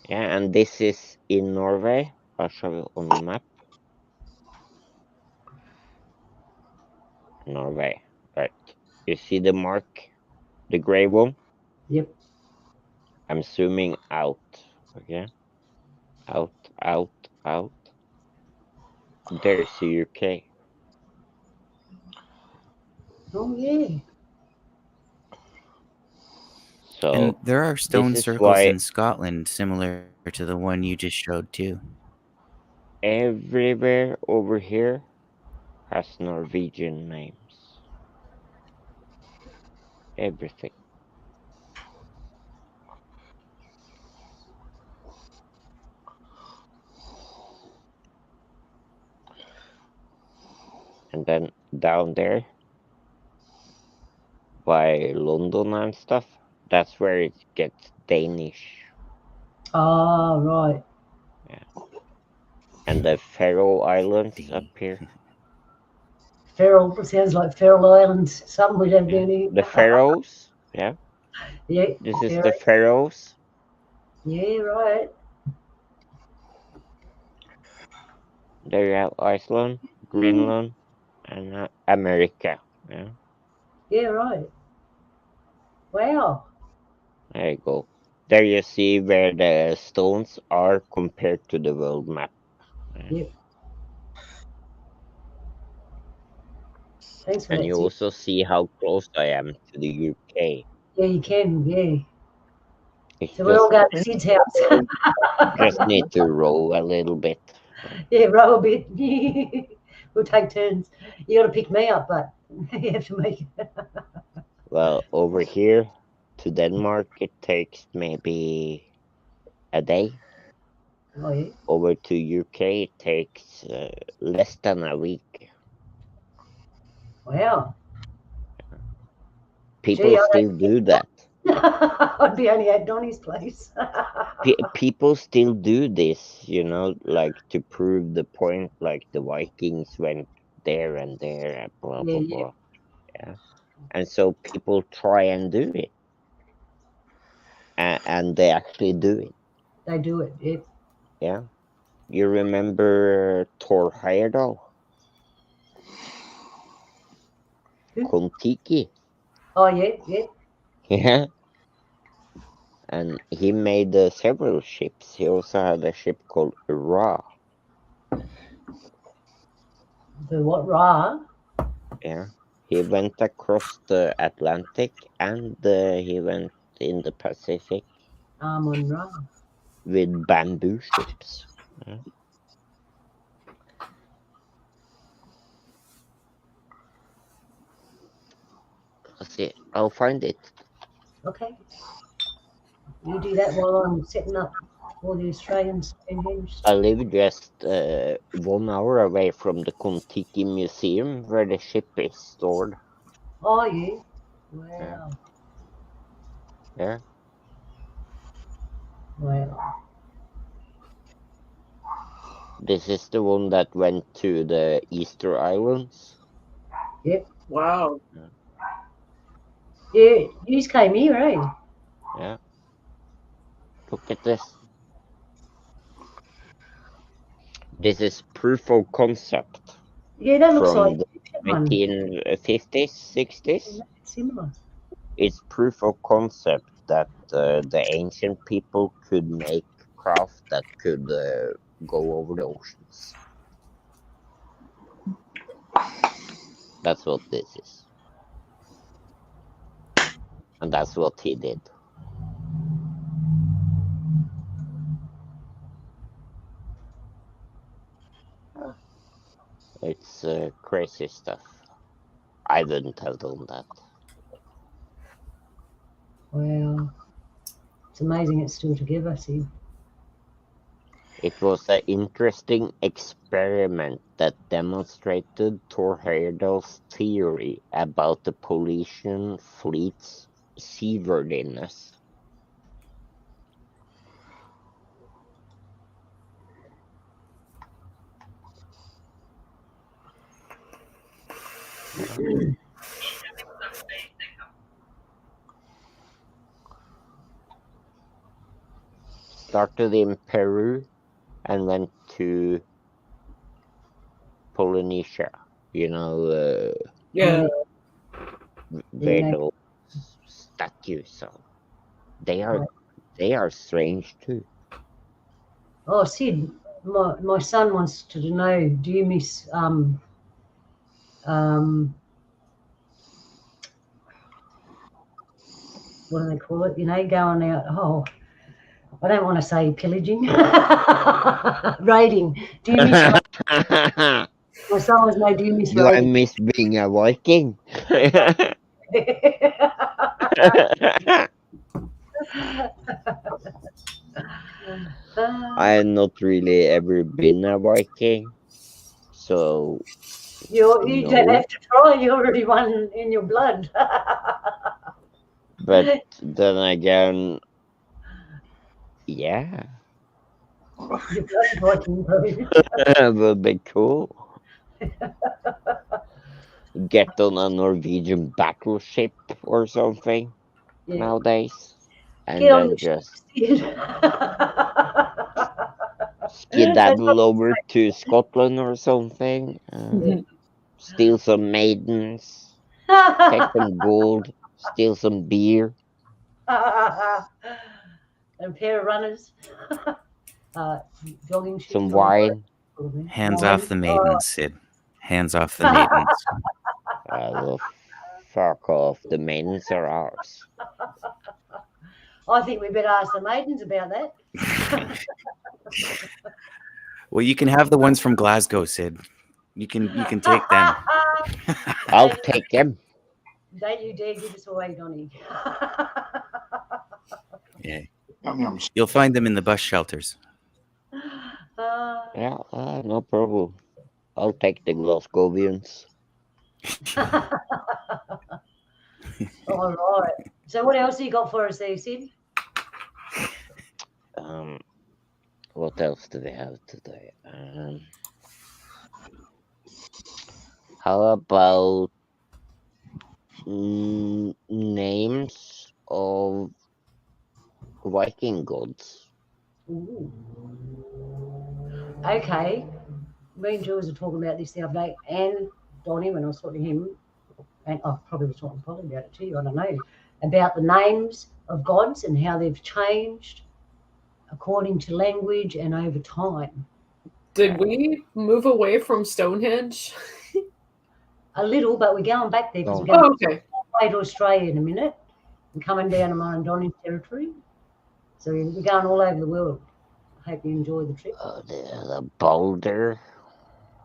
Yeah, and this is in Norway. I'll show you on the map. Norway, right. You see the mark? The gray one? Yep. I'm zooming out, okay? Out, out, out. There's the UK. Oh, yeah. So, And there are stone this is circles why in Scotland similar to the one you just showed too. everywhere over here has Norwegian names. Everything. And then down there by London and stuff, that's where it gets Danish. Oh, right. And the Faroe Islands up here. Feral, sounds like Feral Islands. Something we have Yeah. down here. The Faroes, yeah. Yeah. This is Faroe. the Faroes. Yeah, right. There you have Iceland, Greenland, and America. Yeah. Yeah, right. Wow. There you go. There you see where the stones are compared to the world map. Yep. Thanks for And that, you Sid. also see how close I am to the UK. Yeah, you can. Yeah. It's So we're all going to Sid's house. just need to row a little bit. Yeah, row a bit. We'll take turns. You got to pick me up, but you have to make it. Well, over here to Denmark, it takes maybe a day. Oh, yeah. Over to UK, it takes less than a week. Wow. People Gee, still do that. I'd be only at Donny's place. People still do this, like to prove the point, like the Vikings went there and there, and blah, Yeah, blah, yeah. blah. Yeah. And so people try and do it. And they actually do it. They do it. Yeah. Yeah. You remember Thor Heyerdahl? Who? Kontiki? Oh, yeah, yeah. Yeah. And he made several ships. He also had a ship called Ra. The what? Ra? Yeah. He went across the Atlantic and he went in the Pacific On Ra. with bamboo ships. Yeah. Let's see. I'll find it. Okay. You do that while I'm setting up all the Australian Stonehenge. I live just 1 hour away from the Kontiki Museum where the ship is stored. Oh, yeah. Wow. Yeah. Wow. This is the one that went to the Easter Islands. Yep. Wow. Yeah, you just came here, eh? Yeah. Look at this. This is proof of concept Yeah, that looks from like the one. 1950s, 60s. Similar. It's proof of concept that the ancient people could make craft that could go over the oceans. That's what this is. And that's what he did. It's crazy stuff. I wouldn't have done that. Wow. It's amazing it's still together, see. It was an interesting experiment that demonstrated Thor Heyerdahl's theory about the Polynesian fleet's seaworthiness. Started in Peru and went to Polynesia, Yeah. where Yeah. those statues are. They are strange too. Oh, Sid, my son wants to know, do you miss what do they call it? Going out, I don't want to say pillaging. Raiding. Do you miss raiding? My son wants to know, do you miss Do I raiding? miss being a Viking? I had not really ever been a Viking, so You don't No, have to try. You already won in your blood. but then again, yeah, Your blood Viking, bro. that would be cool. Get on a Norwegian battleship or something Yeah. nowadays, and Get on the then ship, just Sid. That's skedaddle what over to Scotland or something, steal some maidens, take some gold, steal some beer, and a pair of runners. Jogging some shoes or wine. whatever. Hands off Wine. the maidens, Sid. Hands off the maidens. The fuck off, the maidens are ours. I think we better ask the maidens about that. Well, you can have the ones from Glasgow, Sid. You can take them. I'll take them. Don't you dare give us away, Donny. Yeah, Yum, yum. you'll find them in the bus shelters. Yeah, no problem. I'll take the Glasgowians. All right. So what else you got for us there, Sid? What else do we have today? How about names of Viking gods? Ooh. Okay. Me and Jules were talking about this the other day, and Donny, when I was talking to him, and I probably was talking probably about it to you, I don't know, about the names of gods and how they've changed according to language and over time. Did we move away from Stonehenge? A little, but we're going back there because No. we're going Oh, okay. way to Australia in a minute and coming down to mine and Donny's territory. So we're going all over the world. I hope you enjoy the trip. The boulder.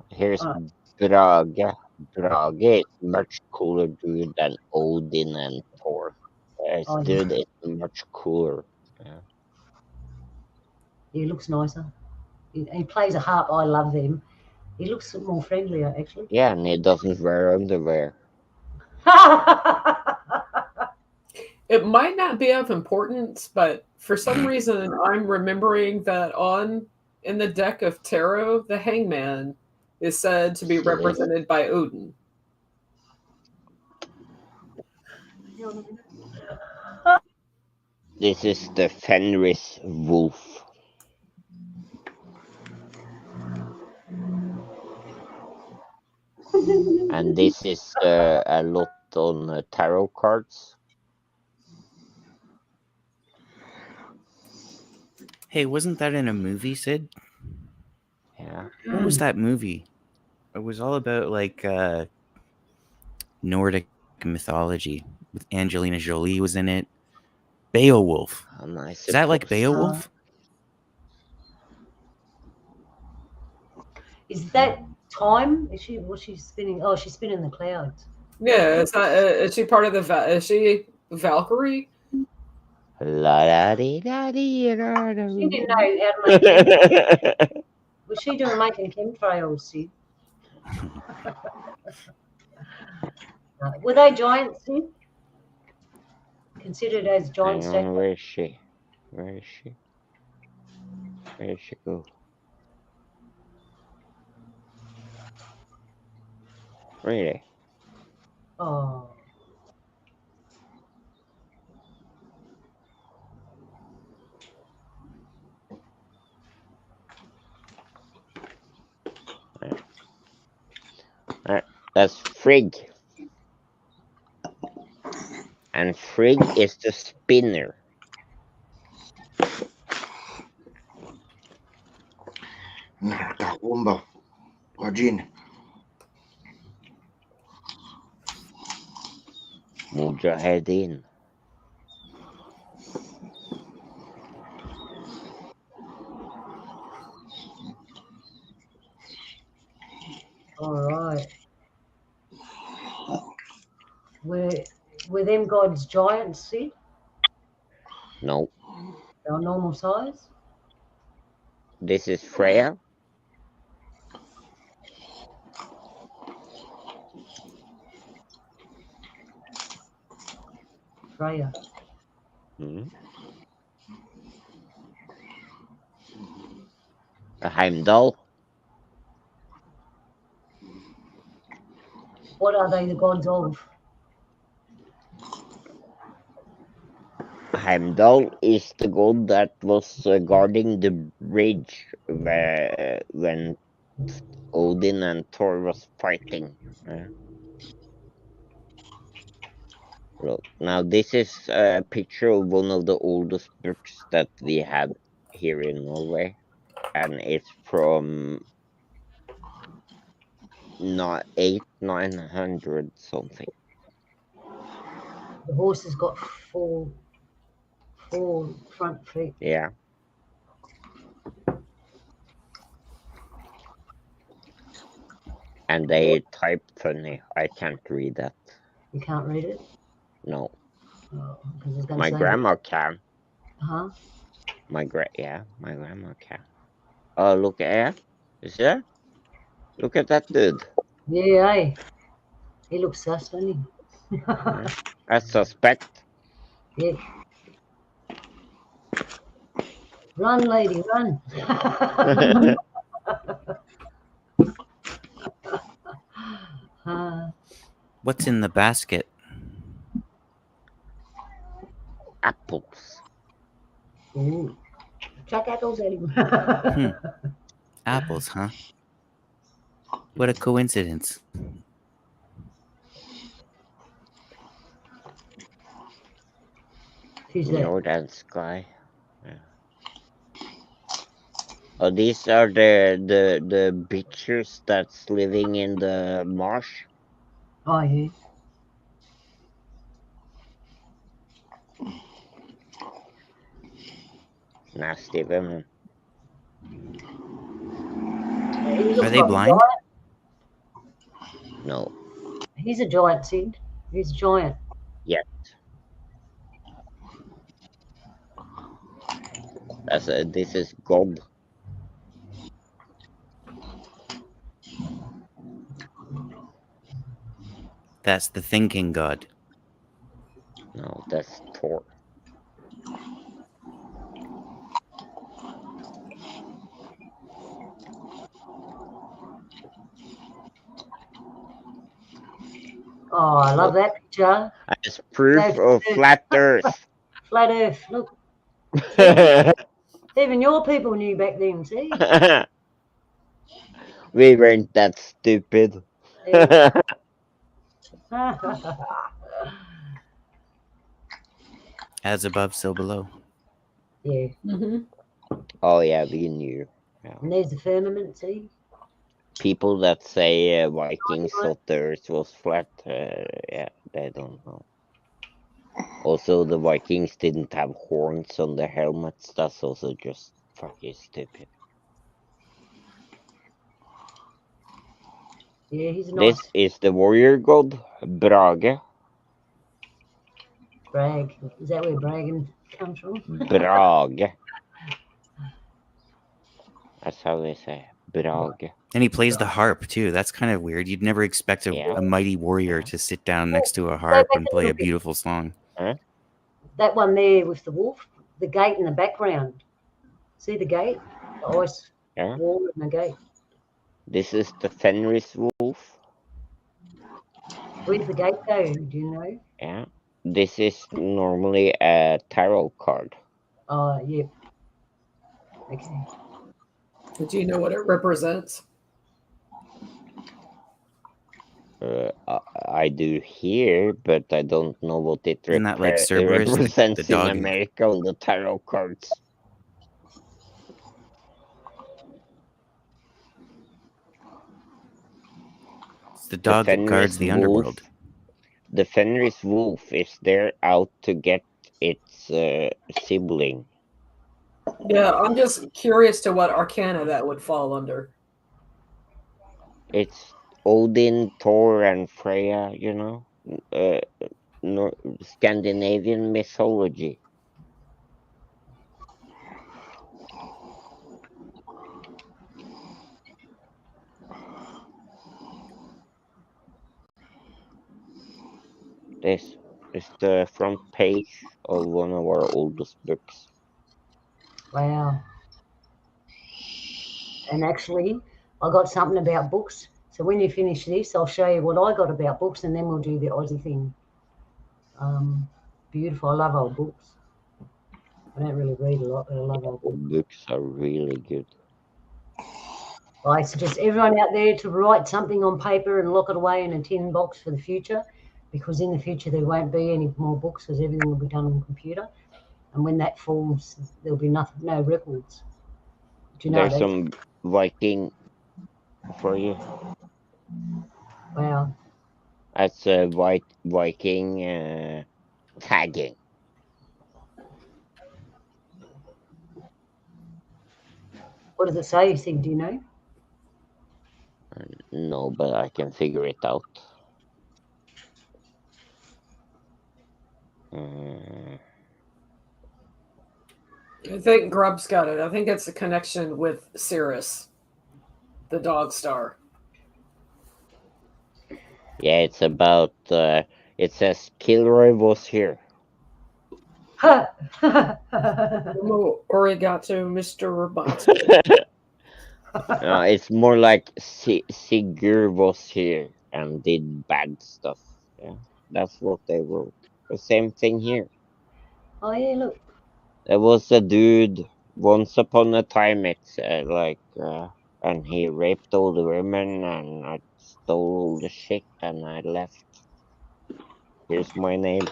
Here's Oh. Brage. Brage is much cooler, dude, than Odin and Thor. Yes, Oh, dude, it's much cooler. Yeah. He looks nicer. He plays a harp. I love him. He looks more friendlier, actually. Yeah, and he doesn't wear underwear. It might not be of importance, but for some reason, I'm remembering that in the deck of tarot, the hangman is said to be Yes. represented by Odin. This is the Fenris wolf. And this is a lot on tarot cards. Hey, wasn't that in a movie, Sid? Yeah. What was that movie? It was all about like Nordic mythology. With Angelina Jolie was in it. Beowulf. Is that like Beowulf? Is that time? Is she? Was she spinning? Oh, she's spinning the clouds. Yeah, is she part of is she Valkyrie? La da dee da dee da da. She didn't know how to make chemtrails. Was she doing making chemtrails, Sid? Were they giants, Sid? Considered as giant statues? Where is she? Where is she? Where did she go? Really? Oh. That's Frigg. And Frigg is the spinner. Caramba. Imagine. Mujahedin. All right. Were them gods giants, Sid? No. They were normal size? This is Freya. Freya. Hmm? A Heimdall? What are they the gods of? Heimdall is the god that was guarding the bridge when Odin and Thor was fighting. Look, now this is a picture of one of the oldest books that we have here in Norway, and it's from not 900 something. The horse has got four front feet. Yeah. And they type funny. I can't read that. You can't read it? No. Oh, because I was going to My say. grandma can. Huh? My grandma can. Oh, look at you see that? Look at that dude. Yeah, hey. He looks sus, doesn't he? Yeah. I suspect. Yeah. Run, lady, run. What's in the basket? Apples. Ooh. Chuck apples at him. Apples, huh? What a coincidence. Who's that? Northern sky. Yeah. Oh, these are the bitches that's living in the marsh. Oh, yeah. Nasty women. He looks Are they like a blind? giant. No. He's a giant, Sid. He's a giant. Yet. This is God. That's the thinking god. No, that's Thor. Oh, I love that picture. As proof of flat Earth. Flat Earth. Look. Even your people knew back then, see? We weren't that stupid. Yeah. As above, so below. Yeah. Mm-hmm. Oh yeah, we knew. Yeah. And there's the firmament, see? People that say Vikings thought the Earth was flat, yeah, they don't know. Also, the Vikings didn't have horns on their helmets. That's also just fucking stupid. Yeah, he's a This nice is the warrior god, Brage. brag. Is that where bragging comes from? Brage. That's how they say it. Brage. And he plays the harp too. That's kind of weird. You'd never expect Yeah. a mighty warrior Yeah. to sit down next to a Go harp back and a play a little bit. beautiful song. Huh? That one there with the wolf, the gate in the background. See the gate? The ice Yeah. wall and the gate. This is the Fenris wolf. Where's the gate go? Do you know? Yeah. This is normally a tarot card. Oh, yeah. Okay. Do you know what it represents? I do here, but I don't know what it Isn't that like Cerberus, represents the in dog? America on the tarot cards. It's the dog that guards the underworld. The Fenris wolf is there out to get its sibling. Yeah, I'm just curious to what arcana that would fall under. It's Odin, Thor, and Freya, you know, Scandinavian mythology. This. It's the front page of one of our oldest books. Wow. And actually, I got something about books. So when you finish this, I'll show you what I got about books, and then we'll do the Aussie thing. Beautiful. I love old books. I don't really read a lot, but I love old books. Old books are really good. I suggest everyone out there to write something on paper and lock it away in a tin box for the future, because in the future there won't be any more books because everything will be done on the computer. And when that falls, there'll be nothing, no records. Do you know There's that? some Viking for you. Wow. That's a Viking tagging. What does it say? You think? Do you know? No, but I can figure it out. I think Grub's got it. I think it's a connection with Cirrus, the dog star. Yeah, it's about. It says Kilroy was here. Origato, Mr. Roboto. It's more like Sigurd was here and did bad stuff. Yeah, that's what they wrote. The same thing here. Oh yeah, look. There was a dude once upon a time. It's and he raped all the women, and I stole all the shit, and I left. Here's my name.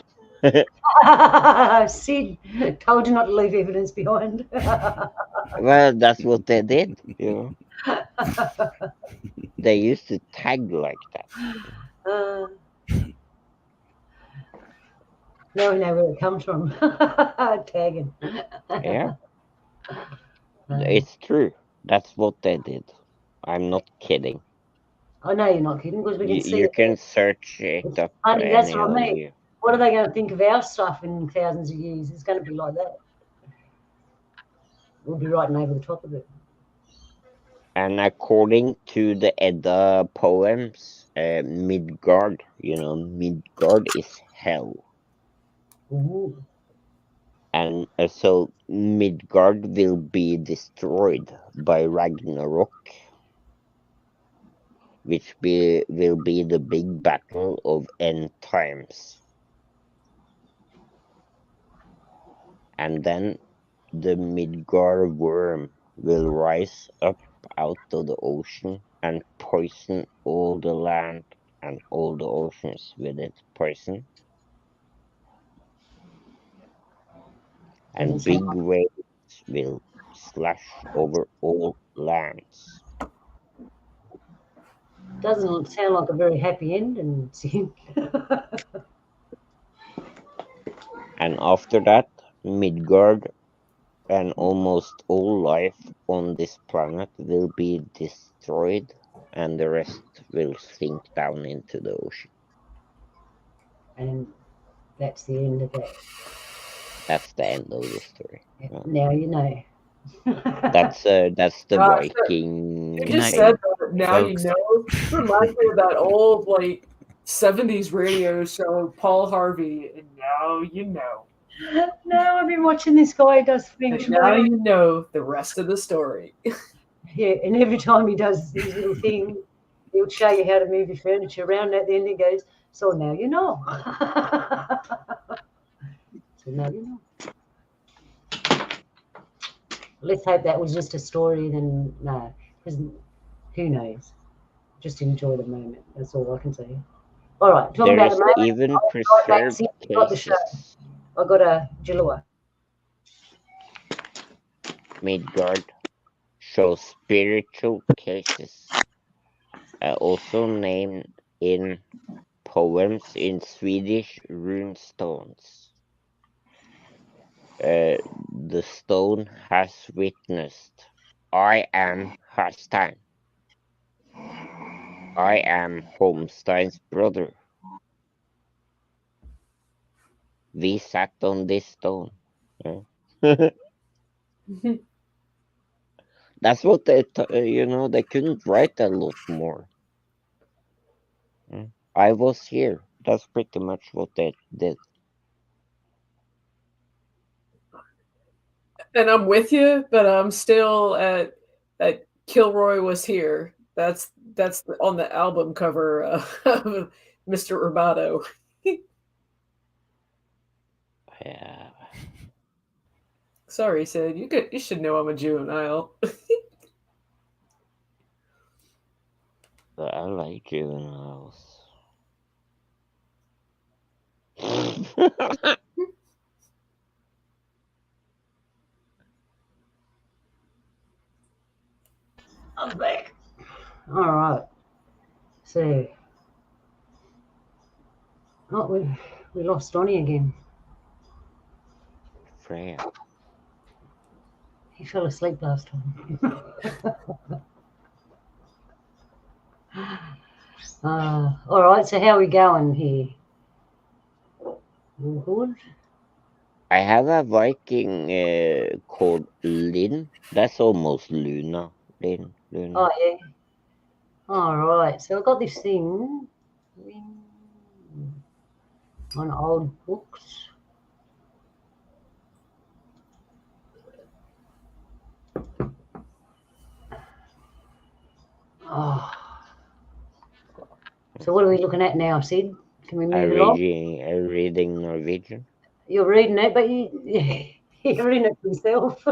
Sid, told you not to leave evidence behind. Well, that's what they did, you know. They used to tag like that. Now we know where it comes from. Tagging. Yeah. It's true. That's what they did. I'm not kidding. I know you're not kidding, because we can see You it. can search it up. Honey, that's any what I of mean. you. What are they going to think of our stuff in thousands of years? It's going to be like that. We'll be writing over the top of it. And according to the Edda poems, Midgard, Midgard is hell. Ooh. And so Midgard will be destroyed by Ragnarok, which will be the big battle of end times. And then the Midgard worm will rise up out of the ocean and poison all the land and all the oceans with its poison. And big waves will slash over all lands. Doesn't sound like a very happy ending. And after that, Midgard and almost all life on this planet will be destroyed, and the rest will sink down into the ocean. And that's the end of that. That's the end of the story. Yeah. Now you know. That's the Viking. You just said that. Now folks. You know. It reminds me of that old 70s radio show, Paul Harvey, and now you know. No, I've been watching this guy does things. And now you know the rest of the story. Yeah, and every time he does these little things, he'll show you how to move your furniture around. At the end, he goes, "So now you know." So now you know. Let's hope that was just a story. Then no, because who knows? Just enjoy the moment. That's all I can say. All right, talking about the moment. Even preserved cases. I got a Jilua. Midgard shows spiritual cases, also named in poems in Swedish rune stones. The stone has witnessed, I am Harstein. I am Holmstein's brother. We sat on this stone. Yeah. That's what they couldn't write a lot more. I was here. That's pretty much what they did. And I'm with you, but I'm still at Kilroy was here. That's on the album cover of Mr. Roboto. Yeah. Sorry, Sid. You should know I'm a juvenile. But I like juveniles. I'm back. All right. So, oh, we lost Donnie again. Freya. He fell asleep last time. All right. So how are we going here? All good. I have a Viking called Lynn. That's almost Luna. Lynn. Oh yeah. All right. So I've got this thing on old books. Oh. So what are we looking at now, Sid? Can we move along? I'm reading Norwegian. You're reading it, but you're reading it for yourself.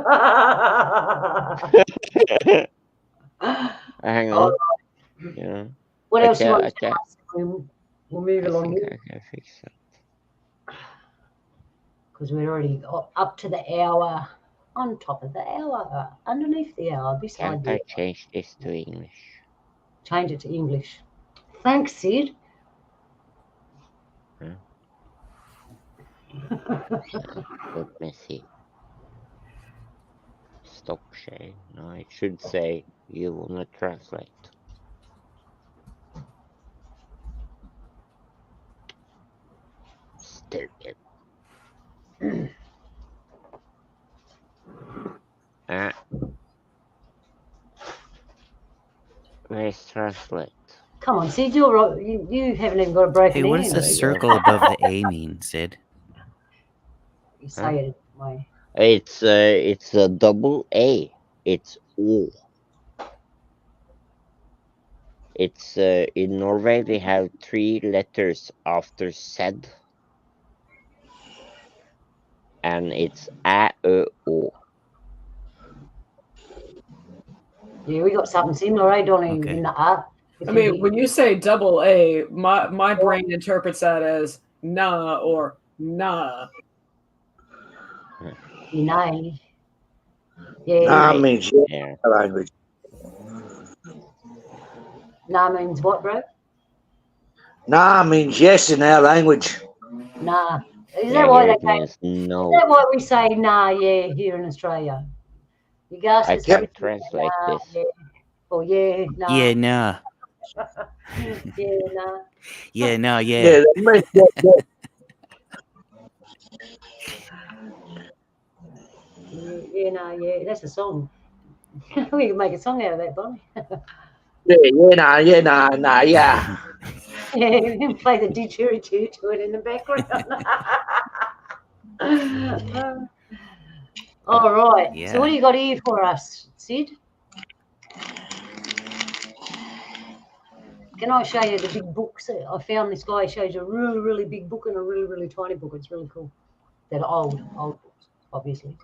Hang All on. right. Yeah. What else do you want I to ask? We'll move I along think here I can fix it. because we're already up to the hour, on top of the hour, underneath the hour, beside Can't the I hour. change this to English? Change it to English. Thanks, Sid. Huh? Let me see. Stop sharing. No, it should say you wanna translate. Stupid. Where's translate? Come on, Sid, you're right. You haven't even got a broken Hey, what does hand. the circle above the A mean, Sid? You say it anyway. It's a double A. It's O. It's in Norway they have 3 letters after said, and it's A, Ö, O. Yeah, we got something similar, eh, Donnie, Okay. in the art. I mean, when you say double A, my brain interprets that as nah or nah. Nah. Yeah. Nah means Yeah. yes language. Nah means what, bro? Nah means yes in our language. Nah. Is Yeah, that why here they it came? means Is no. that why we say nah, yeah, here in Australia? You guys I just say can translate nah, this. yeah, or yeah, nah, Yeah, nah. yeah, nah, Yeah, no, yeah. Yeah, that means yeah, nah, yeah. That's a song. We can make a song out of that, Bonnie. yeah, nah, yeah. Yeah, play the didgeridoo to it in the background. All right. Yeah. So what do you got here for us, Sid? Can I show you the big books? I found this guy shows you a really, really big book and a really, really tiny book. It's really cool. They're old books, obviously.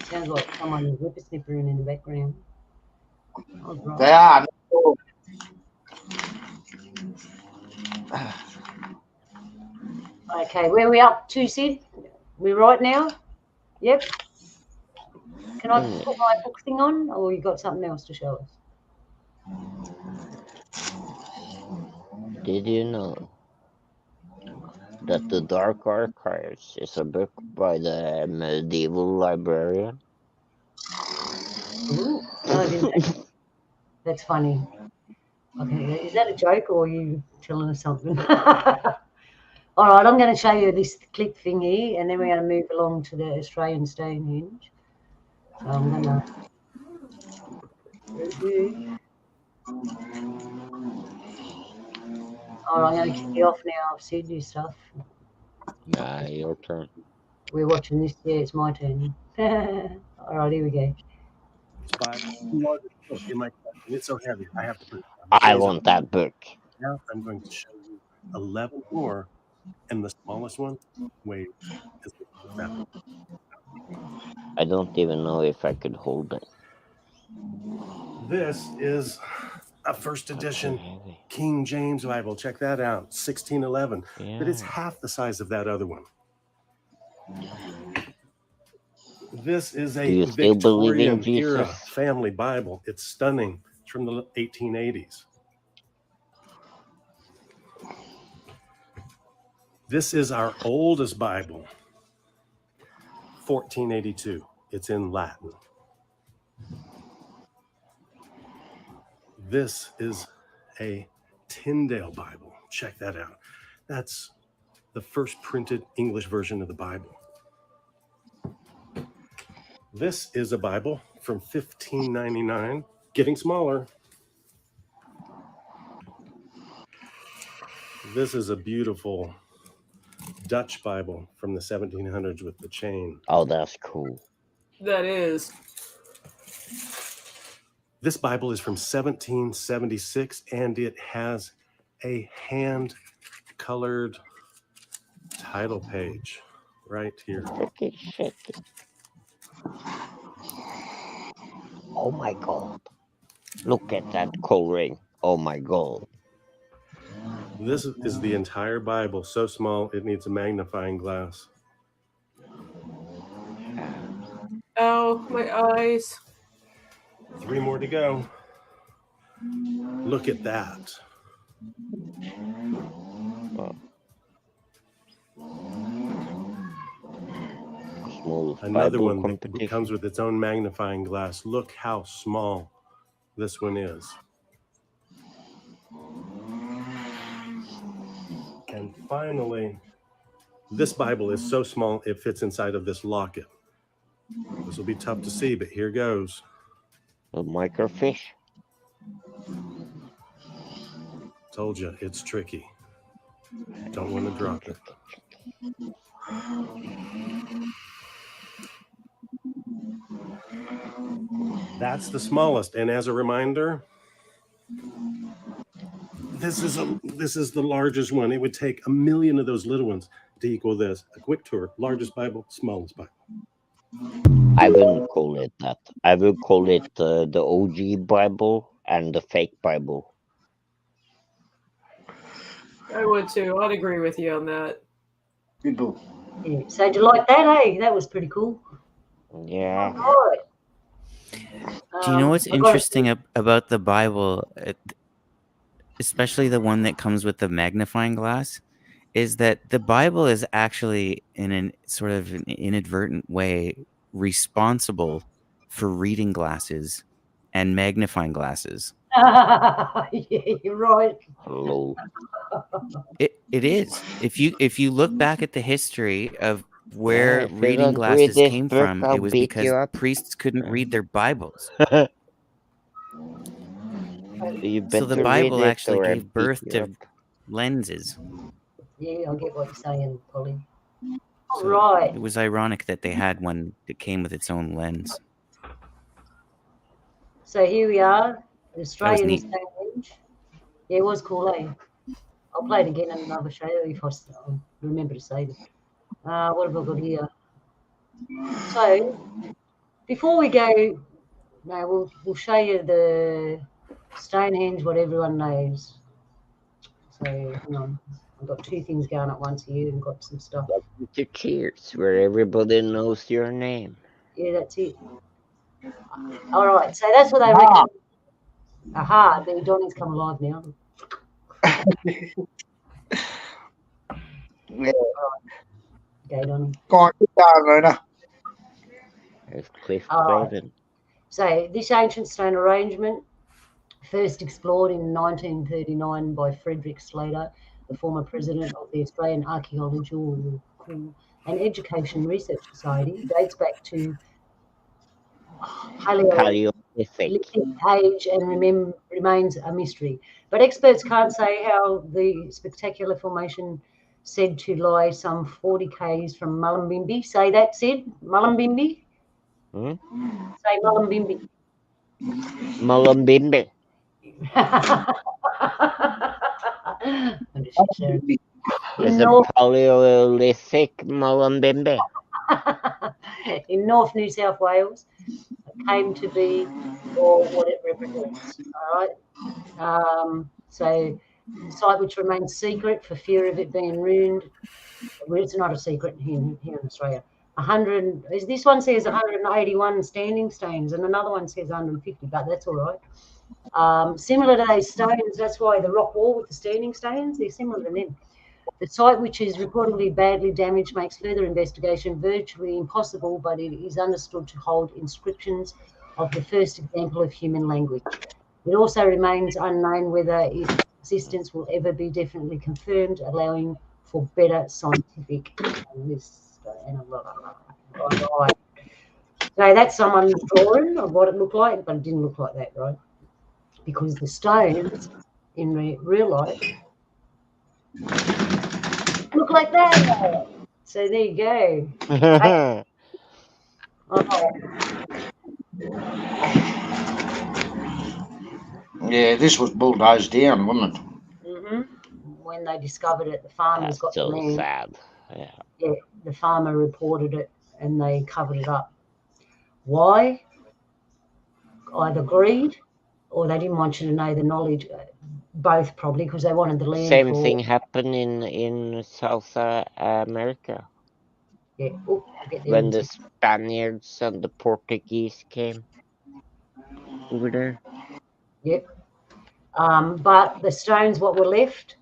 Sounds like someone whippersnippering in the background. Oh, right. They are. Okay, where are we up to, Sid? We right now? Yep. Can I put my book thing on, or you got something else to show us? Did you know that the Dark Archives is a book by the medieval librarian? Ooh, no, I didn't. That's funny. Okay, is that a joke or are you telling us something? All right, I'm going to show you this clip thingy, and then we're going to move along to the Australian Stonehenge. So I'm going to. All right, I'm going to kick you off now. I've said your stuff. Nah, your turn. We're watching this. Yeah, it's my turn. All right, here we go. This Bible, the largest book in my collection. It's so heavy. I have to put it down. It I weighs want that book. Now I'm going to show you 11 more, and the smallest one weighs as big as that. I don't even know if I could hold it. This is a first edition heavy. King James Bible. Check that out, 1611. Yeah. But it's half the size of that other one. This is Do a you still believe in Victorian era Jesus? family Bible. It's stunning. It's from the 1880s. This is our oldest Bible, 1482. It's in Latin. This is a Tyndale Bible. Check that out. That's the first printed English version of the Bible. This is a Bible from 1599, getting smaller. This is a beautiful Dutch Bible from the 1700s with the chain. Oh, that's cool. That is. This Bible is from 1776, and it has a hand-colored title page right here. Shake it. Oh my God. Look at that coloring. Oh my God. This is the entire Bible, so small it needs a magnifying glass. Oh, my eyes. 3 more to go. Look at that. Another one that comes with its own magnifying glass. Look how small this one is. And finally, this Bible is so small it fits inside of this locket. This will be tough to see, but here goes. A microfiche. Told you, it's tricky. Don't want to drop it. That's the smallest. And as a reminder, this is the largest one. It would take 1 million of those little ones to equal this. A quick tour. Largest Bible, smallest Bible. I wouldn't call it that. I would call it the OG Bible and the fake Bible. I would too. I'd agree with you on that. People. Yeah. So do you like that? Hey, that was pretty cool. Yeah. All right. Do you know what's interesting about the Bible, especially the one that comes with the magnifying glass, is that the Bible is actually, in a sort of an inadvertent way, responsible for reading glasses and magnifying glasses. Yeah, you're right. Hello. It is. If you look back at the history of where reading glasses came from, it was because priests couldn't read their Bibles. So the Bible actually gave birth to lenses. Yeah, I get what you're saying, Polly. So Right. it was ironic that they had one that came with its own lens. So here we are, the That was Australian neat. Stonehenge. Yeah, it was cool, eh? I'll play it again in another show if I remember to save it. What have I got here? So, before we go, no, we'll show you the Stonehenge, what everyone knows. So, hang on. I've got 2 things going at once here and got some stuff. to Cheers, where everybody knows your name. Yeah, that's it. All right, so that's what they reckon. Aha, the Donnie's come alive now. Yeah. Okay, Donnie. Go on, keep going, Luna. There's Cliff All Craven. So this ancient stone arrangement, first explored in 1939 by Frederick Slater, the former president of the Australian Archaeological and Education Research Society, dates back to Paleolithic age and remains a mystery. But experts can't say how the spectacular formation said to lie some 40 k's from Mullumbimby. Say that, Sid. Mullumbimby. Hmm? Say Mullumbimby. Mullumbimby. Is it Paleolithic Mullumbimby? In North New South Wales, came to be, or what it represents. All right. So the site which remains secret for fear of it being ruined. Well, it's not a secret here in Australia. 100. This one says 181 standing stones, and another one says 150, but that's all right. Similar to those stones, that's why the rock wall with the standing stones, they're similar to them. The site, which is reportedly badly damaged, makes further investigation virtually impossible, but it is understood to hold inscriptions of the first example of human language. It also remains unknown whether its existence will ever be definitely confirmed, allowing for better scientific analysis. Right. So that's someone's drawing of what it looked like, but it didn't look like that, right? Because the stones in real life look like that. So there you go. Yeah, this was bulldozed down, wasn't it? When they discovered it, the farmers got so the land. sad. Yeah, the farmer reported it and they covered it up. Why? Either greed or they didn't want you to know the knowledge. Both probably, because they wanted the land. Same thing happened in South America. Yeah. When the Spaniards and the Portuguese came over there. Yep. But the stones, what were left,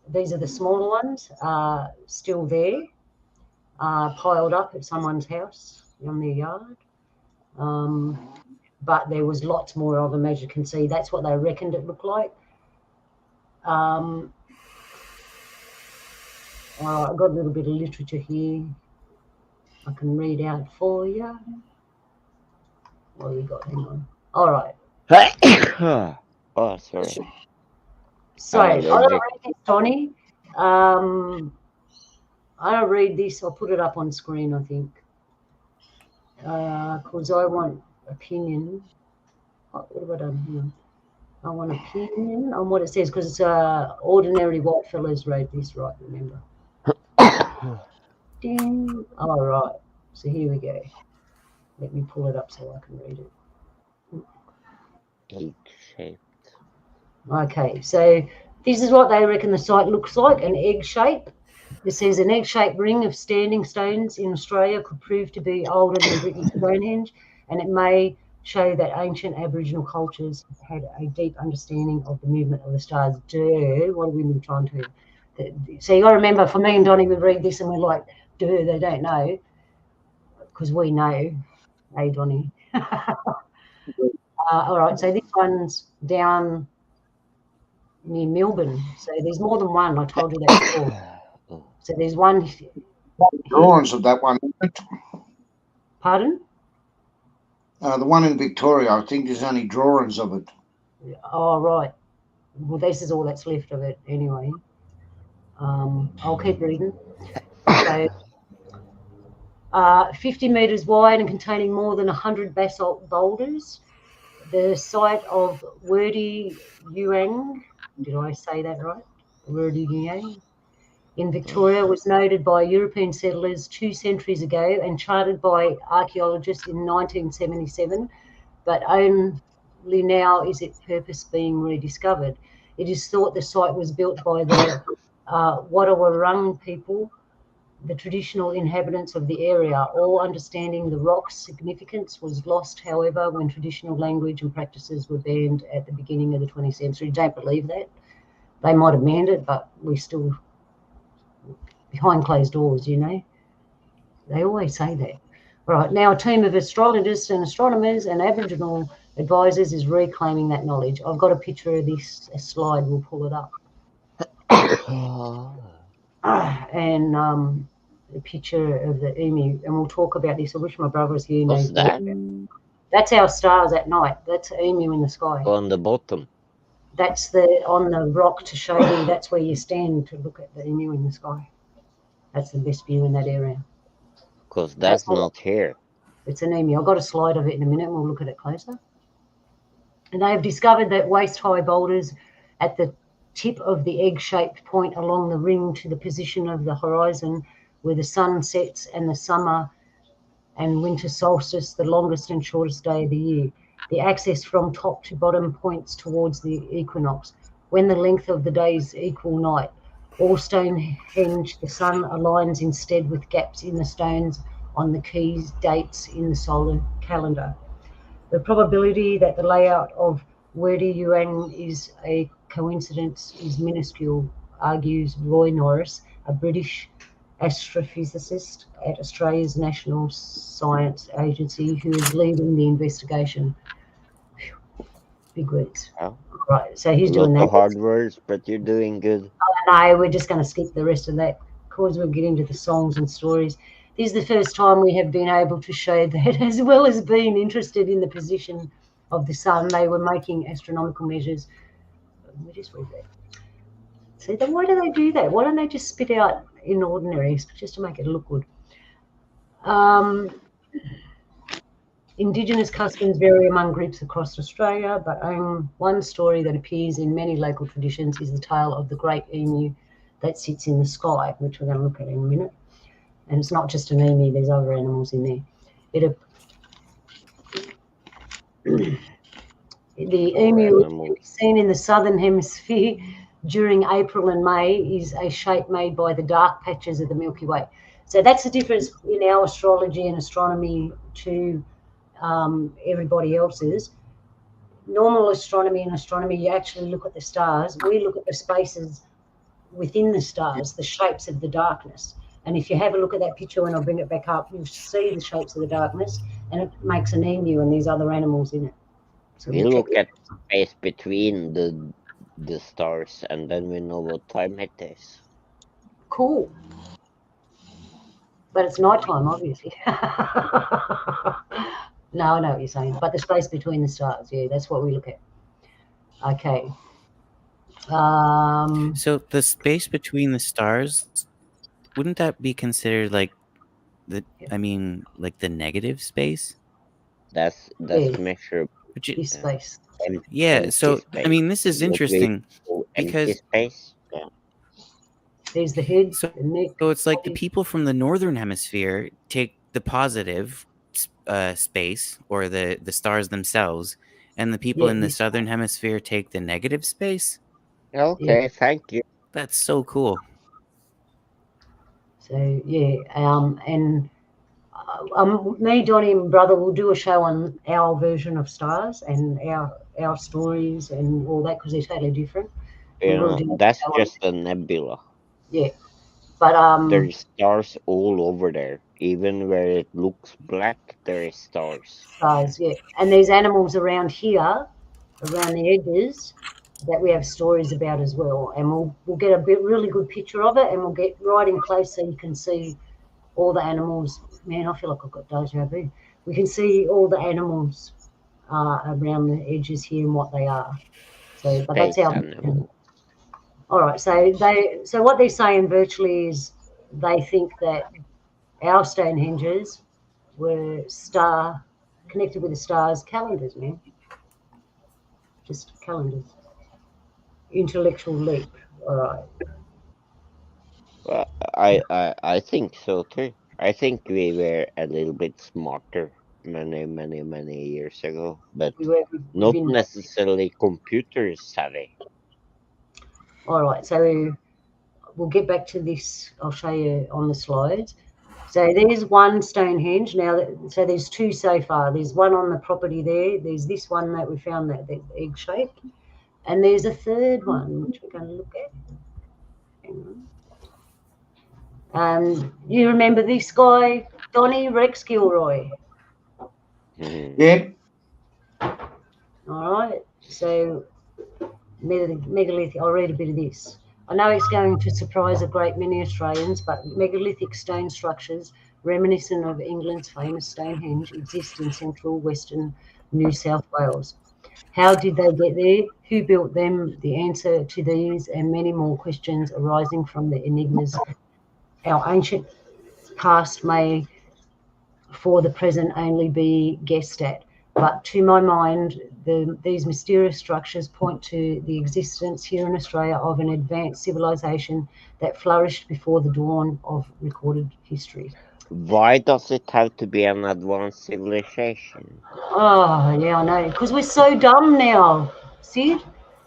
these are the smaller ones, are still there, piled up at someone's house on their yard. But there was lots more of them, as you can see. That's what they reckoned it looked like. All right, I've got a little bit of literature here. I can read out for you. What have we got? Hang on. All right. Oh, sorry. So I don't read this, Tony. I don't read this. I'll put it up on screen, I think, because I want opinion. What have I done here? I want opinion on what it says, because it's ordinary white fellas wrote this, right? Remember. Ding. All right. So here we go. Let me pull it up so I can read it. Egg-shaped. Okay, so this is what they reckon the site looks like, an egg shape. It says an egg-shaped ring of standing stones in Australia could prove to be older than Britain's Stonehenge, and it may show that ancient Aboriginal cultures had a deep understanding of the movement of the stars. Duh, what have we been trying to... So you got to remember, for me and Donnie, we read this and we're like, duh, they don't know, because we know. Hey, Donnie. All right, so this one's down near Melbourne. So there's more than one. I told you that before. So there's one. Drawings of that one. Pardon? The one in Victoria, I think there's only drawings of it. Oh, right. Well, this is all that's left of it anyway. I'll keep reading. So, 50 metres wide and containing more than 100 basalt boulders. The site of Werdi Yuang, did I say that right? Werdi Yuang, in Victoria was noted by European settlers 2 centuries ago and charted by archaeologists in 1977, but only now is its purpose being rediscovered. It is thought the site was built by the Wadawurrung people, the traditional inhabitants of the area. All understanding the rock's significance was lost, however, when traditional language and practices were banned at the beginning of the 20th century. Don't believe that. They might have banned it, but we're still behind closed doors, you know. They always say that. All right, now a team of astrologists and astronomers and Aboriginal advisors is reclaiming that knowledge. I've got a picture of this, a slide, we'll pull it up. And a picture of the emu, and we'll talk about this. I wish my brother was here. What's that? That's our stars at night. That's an emu in the sky. On the bottom. That's on the rock to show you. That's where you stand to look at the emu in the sky. That's the best view in that area. Because that's all. not here. It's an emu. I've got a slide of it in a minute and we'll look at it closer. And they have discovered that waist-high boulders at the tip of the egg-shaped point along the ring to the position of the horizon where the sun sets and the summer and winter solstice, the longest and shortest day of the year. The axis from top to bottom points towards the equinox. When the length of the days equal night, all Stonehenge, the sun aligns instead with gaps in the stones on the keys, dates in the solar calendar. The probability that the layout of Werdi Yuan is a coincidence is minuscule, argues Roy Norris, a British astrophysicist at Australia's National Science Agency who is leading the investigation. Big words. Oh. Right, so he's A doing lot that. of hard words, but you're doing good. No, we're just going to skip the rest of that because we'll get into the songs and stories. This is the first time we have been able to show that, as well as being interested in the position of the sun, they were making astronomical measures. Let me just read that. See, then why do they do that? Why don't they just spit out in ordinary just to make it look good? Indigenous customs vary among groups across Australia, but one story that appears in many local traditions is the tale of the great emu that sits in the sky, which we're going to look at in a minute. And it's not just an emu, there's other animals in there. The emu seen in the southern hemisphere during April and May is a shape made by the dark patches of the Milky Way. So that's the difference in our astrology and astronomy to everybody else's. Normal astronomy and astronomy, you actually look at the stars. We look at the spaces within the stars, the shapes of the darkness. And if you have a look at that picture, when I bring it back up, you'll see the shapes of the darkness, and it makes an emu and these other animals in it. So we look at space between the stars, and then we know what time it is. Cool. But it's nighttime, obviously. No, I know what you're saying. But the space between the stars, yeah, that's what we look at. Okay. So the space between the stars, wouldn't that be considered like the negative space? That's measurable. This space. Yeah, so space. I mean, this is interesting because space. Yeah. There's the head, the neck. So it's like the people from the northern hemisphere take the positive space, or the stars themselves, and the people in the southern hemisphere take the negative space. Okay, thank you. That's so cool. So yeah, and me, Donnie, and brother will do a show on our version of stars and our stories and all that, because they're totally different. That's just a nebula. Yeah, but there's stars all over there. Even where it looks black, there is stars. Stars, yeah. And there's animals around here, around the edges, that we have stories about as well. And we'll get a really good picture of it, and we'll get right in close so you can see all the animals. Man, I feel like I've got deja vu. We can see all the animals around the edges here and what they are. So, but that's our animal. All right. So what they're saying virtually is they think that our Stonehenges were connected with the stars' calendars, man. Just calendars. Intellectual leap. All right. Well, I think so too. I think we were a little bit smarter many years ago, but not necessarily computer savvy. All right, so we'll get back to this. I'll show you on the slides. So there's one Stonehenge. Now, so there's two so far. There's one on the property there. There's this one that we found that's egg-shaped. And there's a third one, which we're going to look at. Hang on. You remember this guy, Donnie Rex Gilroy? Yeah. All right. So megalithic, I'll read a bit of this. I know it's going to surprise a great many Australians, but megalithic stone structures reminiscent of England's famous Stonehenge exist in central western New South Wales. How did they get there? Who built them? The answer to these and many more questions arising from the enigmas our ancient past may for the present only be guessed at. But to my mind, these mysterious structures point to the existence here in Australia of an advanced civilization that flourished before the dawn of recorded history. Why does it have to be an advanced civilization? Oh, yeah, I know. Because we're so dumb now, Sid.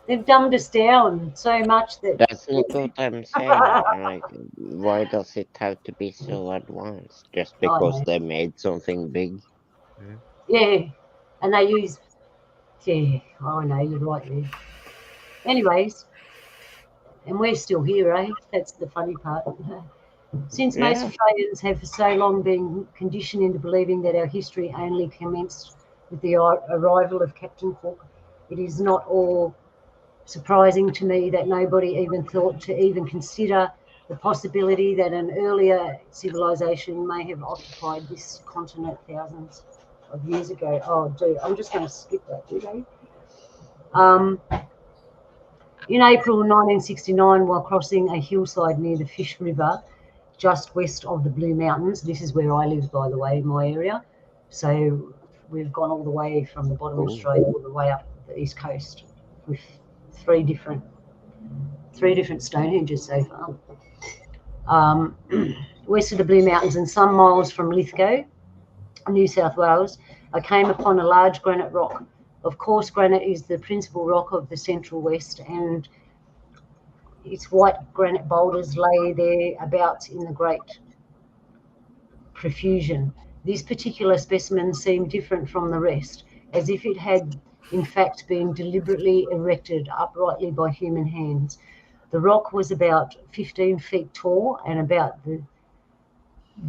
They've dumbed us down so much that... That's not what I'm saying. Like, why does it have to be so advanced? Just because know. they made something big? Yeah, and they use... Yeah, I know, you're right there. Anyways, and we're still here, eh? That's the funny part. Since most Yeah. Australians have for so long been conditioned into believing that our history only commenced with the arrival of Captain Cook, it is not all surprising to me that nobody even thought to even consider the possibility that an earlier civilization may have occupied this continent thousands of years ago. Oh, dude, I'm just going to skip that, okay? In April 1969, while crossing a hillside near the Fish River, just west of the Blue Mountains, this is where I live, by the way, in my area. So we've gone all the way from the bottom of Australia all the way up the east coast with three different stonehenges so far. West of the Blue Mountains and some miles from Lithgow, New South Wales, I came upon a large granite rock. Of course, granite is the principal rock of the Central West, and its white granite boulders lay there about in the great profusion. This particular specimen seemed different from the rest, as if it had in fact been deliberately erected uprightly by human hands. The rock was about 15 feet tall and about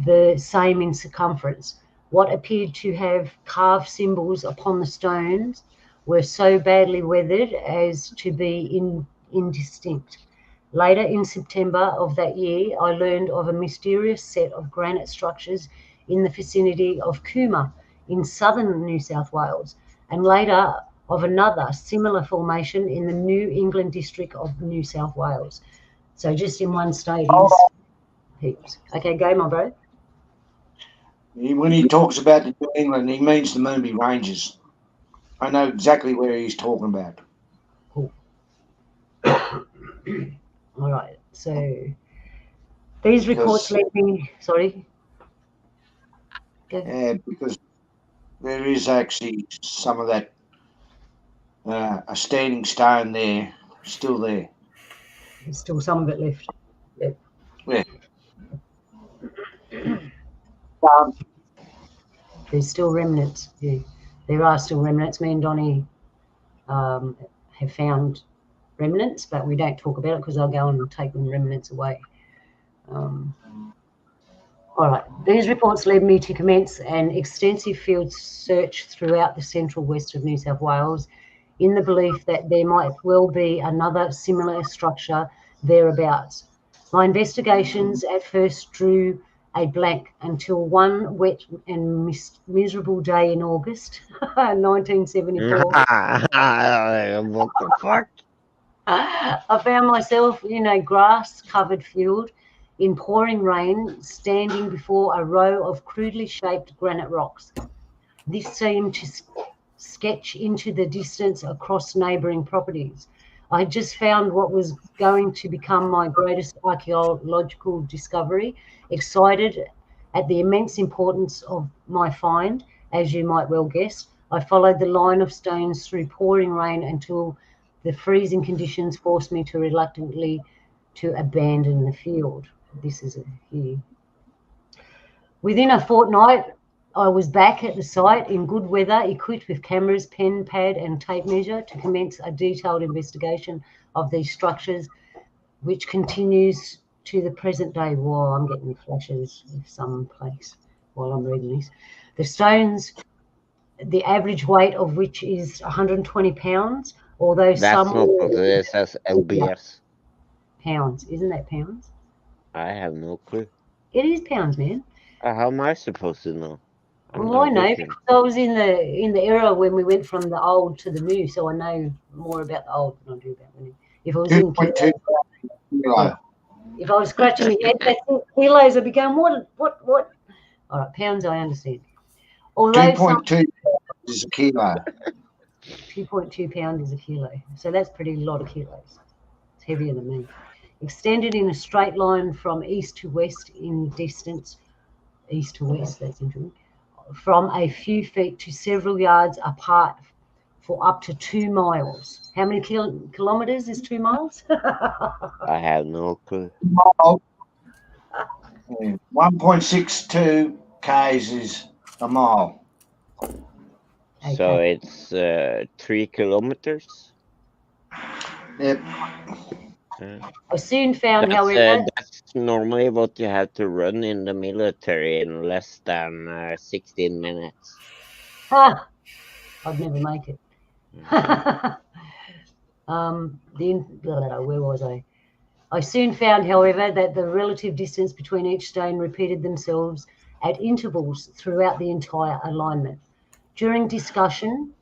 the same in circumference. What appeared to have carved symbols upon the stones were so badly weathered as to be indistinct. Later in September of that year, I learned of a mysterious set of granite structures in the vicinity of Cooma in southern New South Wales, and later of another similar formation in the New England district of New South Wales. So just in one state is heaps. Okay, go, my bro. When he talks about the New England, he means the Moonby Ranges. I know exactly where he's talking about. Cool. All right, so these reports let me... Sorry? Yeah, because there is actually some of that, a standing stone there, still there. There's still some of it left. Yep. Yeah. There's still remnants. Yeah, there are still remnants. Me and Donnie have found remnants, but we don't talk about it because I'll go and take the remnants away. All right, these reports led me to commence an extensive field search throughout the central west of New South Wales in the belief that there might well be another similar structure thereabouts. My investigations at first drew a blank until one wet and miserable day in August 1974. What the fuck? I found myself in a grass-covered field in pouring rain, standing before a row of crudely shaped granite rocks. This seemed to sketch into the distance across neighbouring properties. I had just found what was going to become my greatest archaeological discovery, excited at the immense importance of my find, as you might well guess. I followed the line of stones through pouring rain until the freezing conditions forced me to reluctantly to abandon the field. This is here. Within a fortnight, I was back at the site in good weather, equipped with cameras, pen, pad, and tape measure to commence a detailed investigation of these structures, which continues to the present day. Wow, I'm getting flashes of some place while I'm reading this. The stones, the average weight of which is 120 pounds, although That's some... not what it says, LBS. Pounds, isn't that pounds? I have no clue. It is pounds, man. How am I supposed to know? Well, I know because I was in the era when we went from the old to the new, so I know more about the old than I do about the new. If it was in If I was scratching my head, that's it. Kilos, I'd be going, what? All right, pounds, I understand. Although 2.2 is a kilo. 2.2 pounds is a kilo. So that's pretty lot of kilos. It's heavier than me. Extended in a straight line from east to west in distance, east to west, that's interesting, from a few feet to several yards apart for up to 2 miles. How many kilometers is 2 miles? I have no clue. 1.62 k's is a mile. So Okay. it's 3 kilometers. Yep. I soon found, however, That's normally what you have to run in the military in less than 16 minutes. I'd never make it. Where was I? I soon found, however, that the relative distance between each stone repeated themselves at intervals throughout the entire alignment. During discussion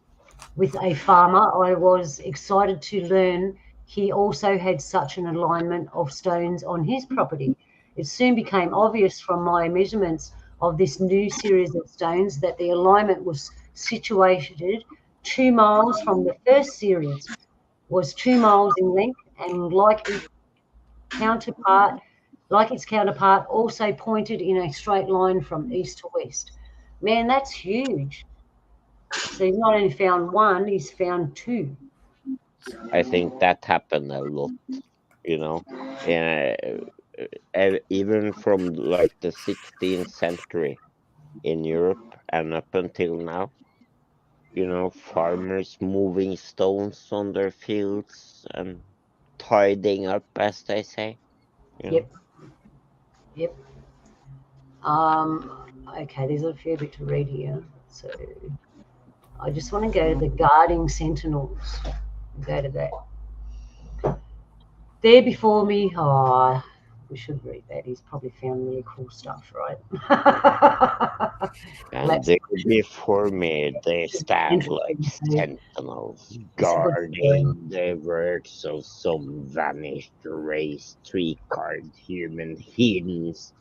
with a farmer, I was excited to learn he also had such an alignment of stones on his property. It soon became obvious from my measurements of this new series of stones that the alignment was situated 2 miles from the first series, was 2 miles in length, and like its counterpart, also pointed in a straight line from east to west. Man, that's huge. So he's not only found one, he's found 2. I think that happened a lot, you know. Even from like the 16th century in Europe and up until now, you know, farmers moving stones on their fields and tidying up, as they say. Yep. Yep. Okay, there's a fair bit to read here. So I just want to go to the guarding sentinels. Go to that. There before me, we should read that. He's probably found really cool stuff, right? And there before me, they stand like sentinels, guarding the works of some vanished race, 3-card human heathens.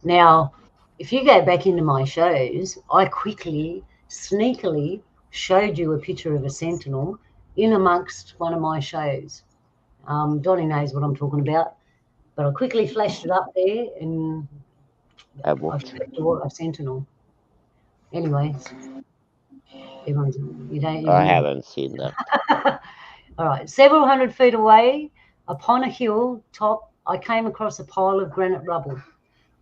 Now, if you go back into my shows, I quickly, sneakily showed you a picture of a sentinel in amongst one of my shows. Donnie knows what I'm talking about, but I quickly flashed it up there and I showed you a sentinel. Anyways, I haven't seen that. All right, several hundred feet away, upon a hill top, I came across a pile of granite rubble.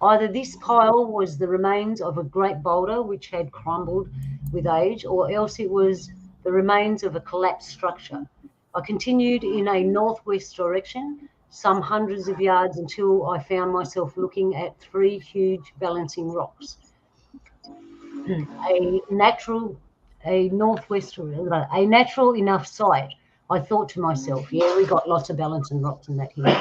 Either this pile was the remains of a great boulder which had crumbled with age, or else it was the remains of a collapsed structure. I continued in a northwest direction, some hundreds of yards, until I found myself looking at 3 huge balancing rocks. A natural enough sight. I thought to myself, yeah, we got lots of balancing rocks in that here,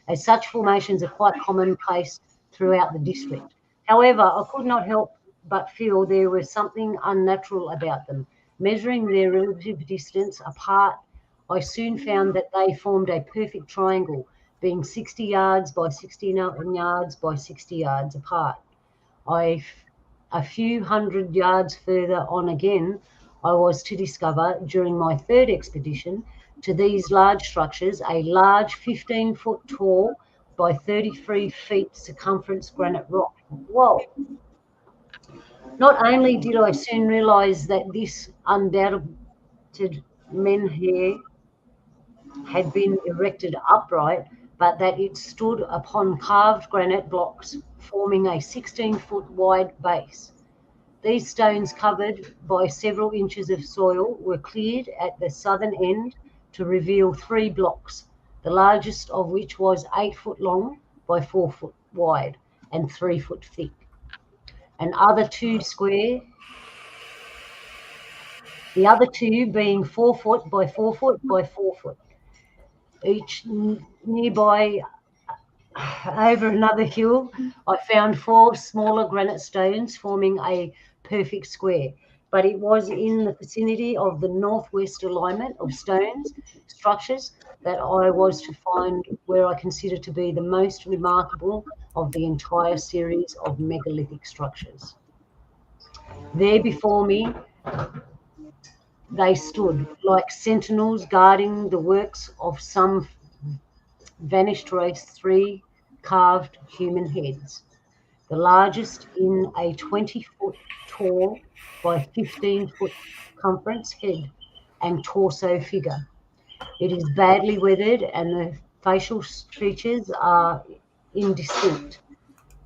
as such formations are quite commonplace throughout the district. However, I could not help but feel there was something unnatural about them. Measuring their relative distance apart, I soon found that they formed a perfect triangle, being 60 yards by 60 yards by 60 yards apart. A few hundred yards further on again, I was to discover during my third expedition to these large structures a large 15-foot tall by 33 feet circumference granite rock. Whoa! Not only did I soon realise that this undoubted menhir had been erected upright, but that it stood upon carved granite blocks forming a 16-foot wide base. These stones, covered by several inches of soil, were cleared at the southern end to reveal 3 blocks, the largest of which was 8 foot long by 4 foot wide and 3 foot thick, and the other two being 4 foot by 4 foot by 4 foot. Each nearby, over another hill, I found 4 smaller granite stones forming a perfect square. but it was in the vicinity of the northwest alignment of stones structures that I was to find where I consider to be the most remarkable of the entire series of megalithic structures. There before me they stood like sentinels guarding the works of some vanished race, three carved human heads, the largest in a 20-foot tall by 15-foot circumference head and torso figure. It is badly weathered and the facial features are indistinct.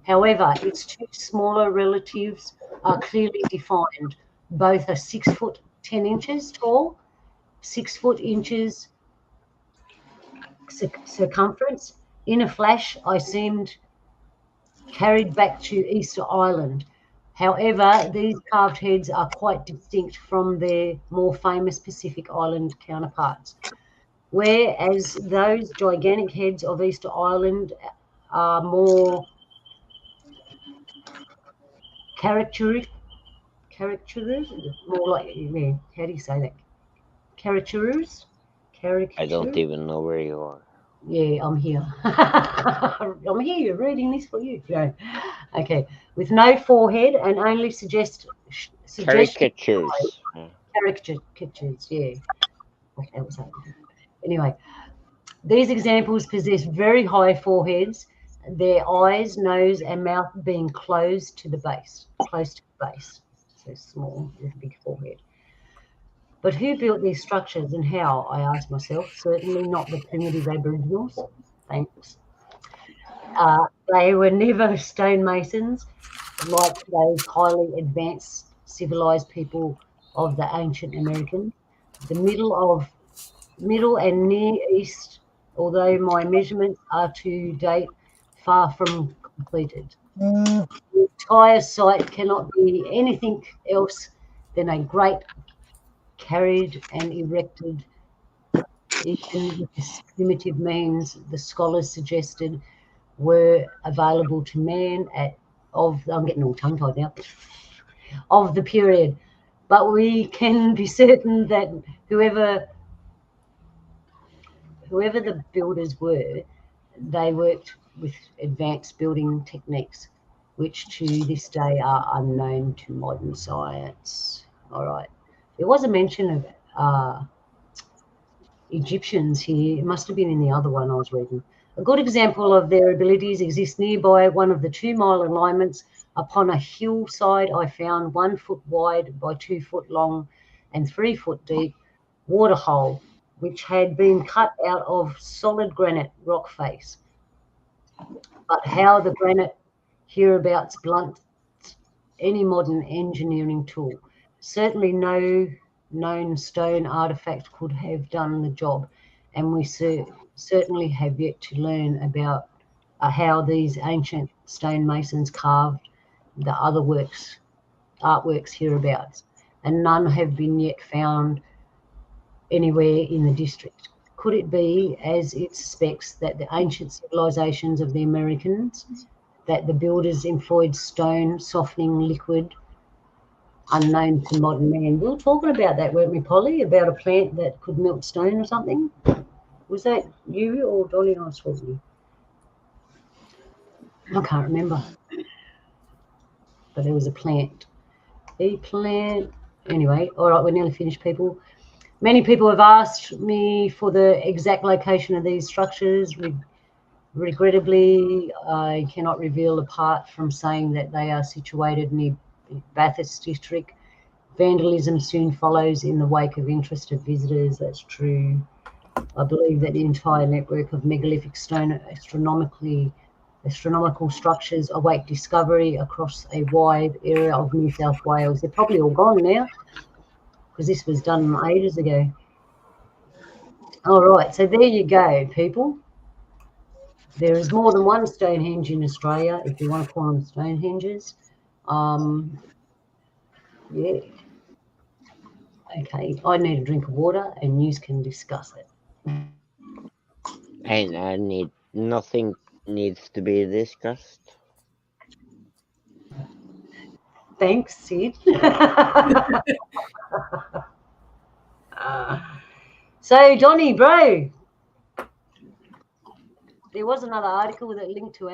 However, its two smaller relatives are clearly defined. Both are 6 foot 10 inches tall, 6 foot inches circumference. In a flash, I seemed carried back to Easter Island. However, these carved heads are quite distinct from their more famous Pacific Island counterparts, whereas those gigantic heads of Easter Island are more caricature, more like, yeah, how do you say that? Caricatures? I don't Caricature? even know where you are. Yeah, I'm here. I'm here reading this for you. No. Okay. With no forehead and only suggestion Caricatures. caricatures, yeah. What else? Anyway, these examples possess very high foreheads, their eyes, nose, and mouth being close to the base. So small with a big forehead. But who built these structures and how? I asked myself. Certainly not the primitive Aboriginals. Thanks. They were never stonemasons like those highly advanced civilized people of the ancient Americans. The Middle and Near East, although my measurements are to date far from completed. The entire site cannot be anything else than a great carried and erected, even with the primitive means the scholars suggested were available to man I'm getting all tongue tied now, of the period. But we can be certain that whoever the builders were, they worked with advanced building techniques, which to this day are unknown to modern science. All right. There was a mention of Egyptians here. It must have been in the other one I was reading. A good example of their abilities exists nearby one of the 2-mile alignments. Upon a hillside, I found 1 foot wide by 2 foot long and 3 foot deep waterhole, which had been cut out of solid granite rock face. But how the granite hereabouts blunts any modern engineering tool. Certainly no known stone artifact could have done the job, and we certainly have yet to learn about how these ancient stonemasons carved the other artworks hereabouts, and none have been yet found anywhere in the district. Could it be, as it suspects, that the ancient civilizations of the Americans, that the builders employed stone softening liquid unknown to modern man? We were talking about that, weren't we, Polly? About a plant that could melt stone or something? Was that you or Dolly I was talking to? I can't remember. But there was a plant. Anyway, all right, we're nearly finished, people. Many people have asked me for the exact location of these structures. Regrettably, I cannot reveal, apart from saying that they are situated near Bathurst district. Vandalism soon follows in the wake of interested visitors. That's true. I believe that the entire network of megalithic stone astronomical structures await discovery across a wide area of New South Wales. They're probably all gone now because this was done ages ago. All right, so there you go, people. There is more than one Stonehenge in Australia, if you want to call them Stonehenges. Yeah. Okay, I need a drink of water and you can discuss it. And nothing needs to be discussed. Thanks, Sid. So, Donnie, bro, there was another article that linked to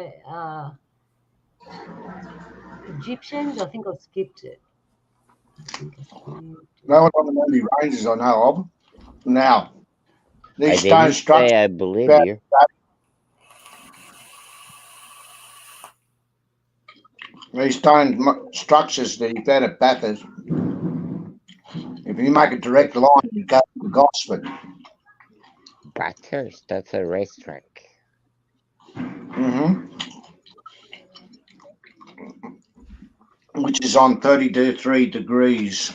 Egyptians. I think I skipped it. No one on the Moby Ranges I know of. Now, I these stone didn't structures. say I believe about- you. These stone structures that you found at Bathurst, if you make a direct line, you go to Gosford. Bathurst, that's a racetrack. Which is on 33 degrees.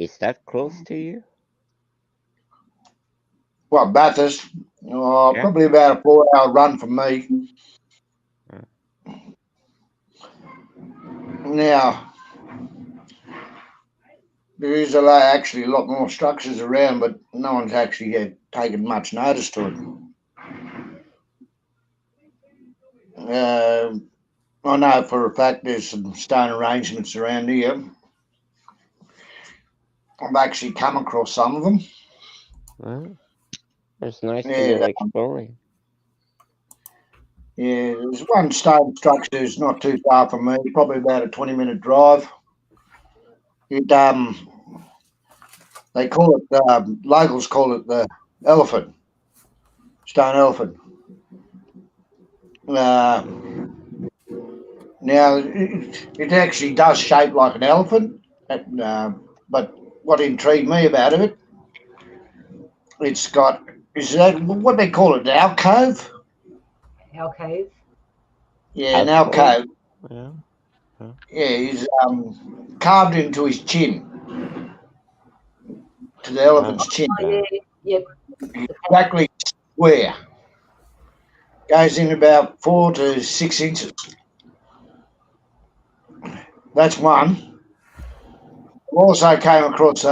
Is that close to you? Well, Bathurst, Yeah. probably about a 4-hour run from me. Now, there is actually a lot more structures around, but no one's actually taken much notice to it. I know for a fact there's some stone arrangements around here. I've actually come across some of them. Well, it's nice to Yeah. go exploring. Yeah, there's one stone structure that's not too far from me, probably about a 20-minute drive. It they call it locals call it the elephant, stone elephant. Now it actually does shape like an elephant, but what intrigued me about it, it's got, is that what they call it, an alcove? Alcove. Yeah, an alcove. Yeah. Yeah, he's carved into his chin, to the elephant's chin. Oh, yeah, yep. Exactly square. Goes in about 4 to 6 inches. That's one. I also came across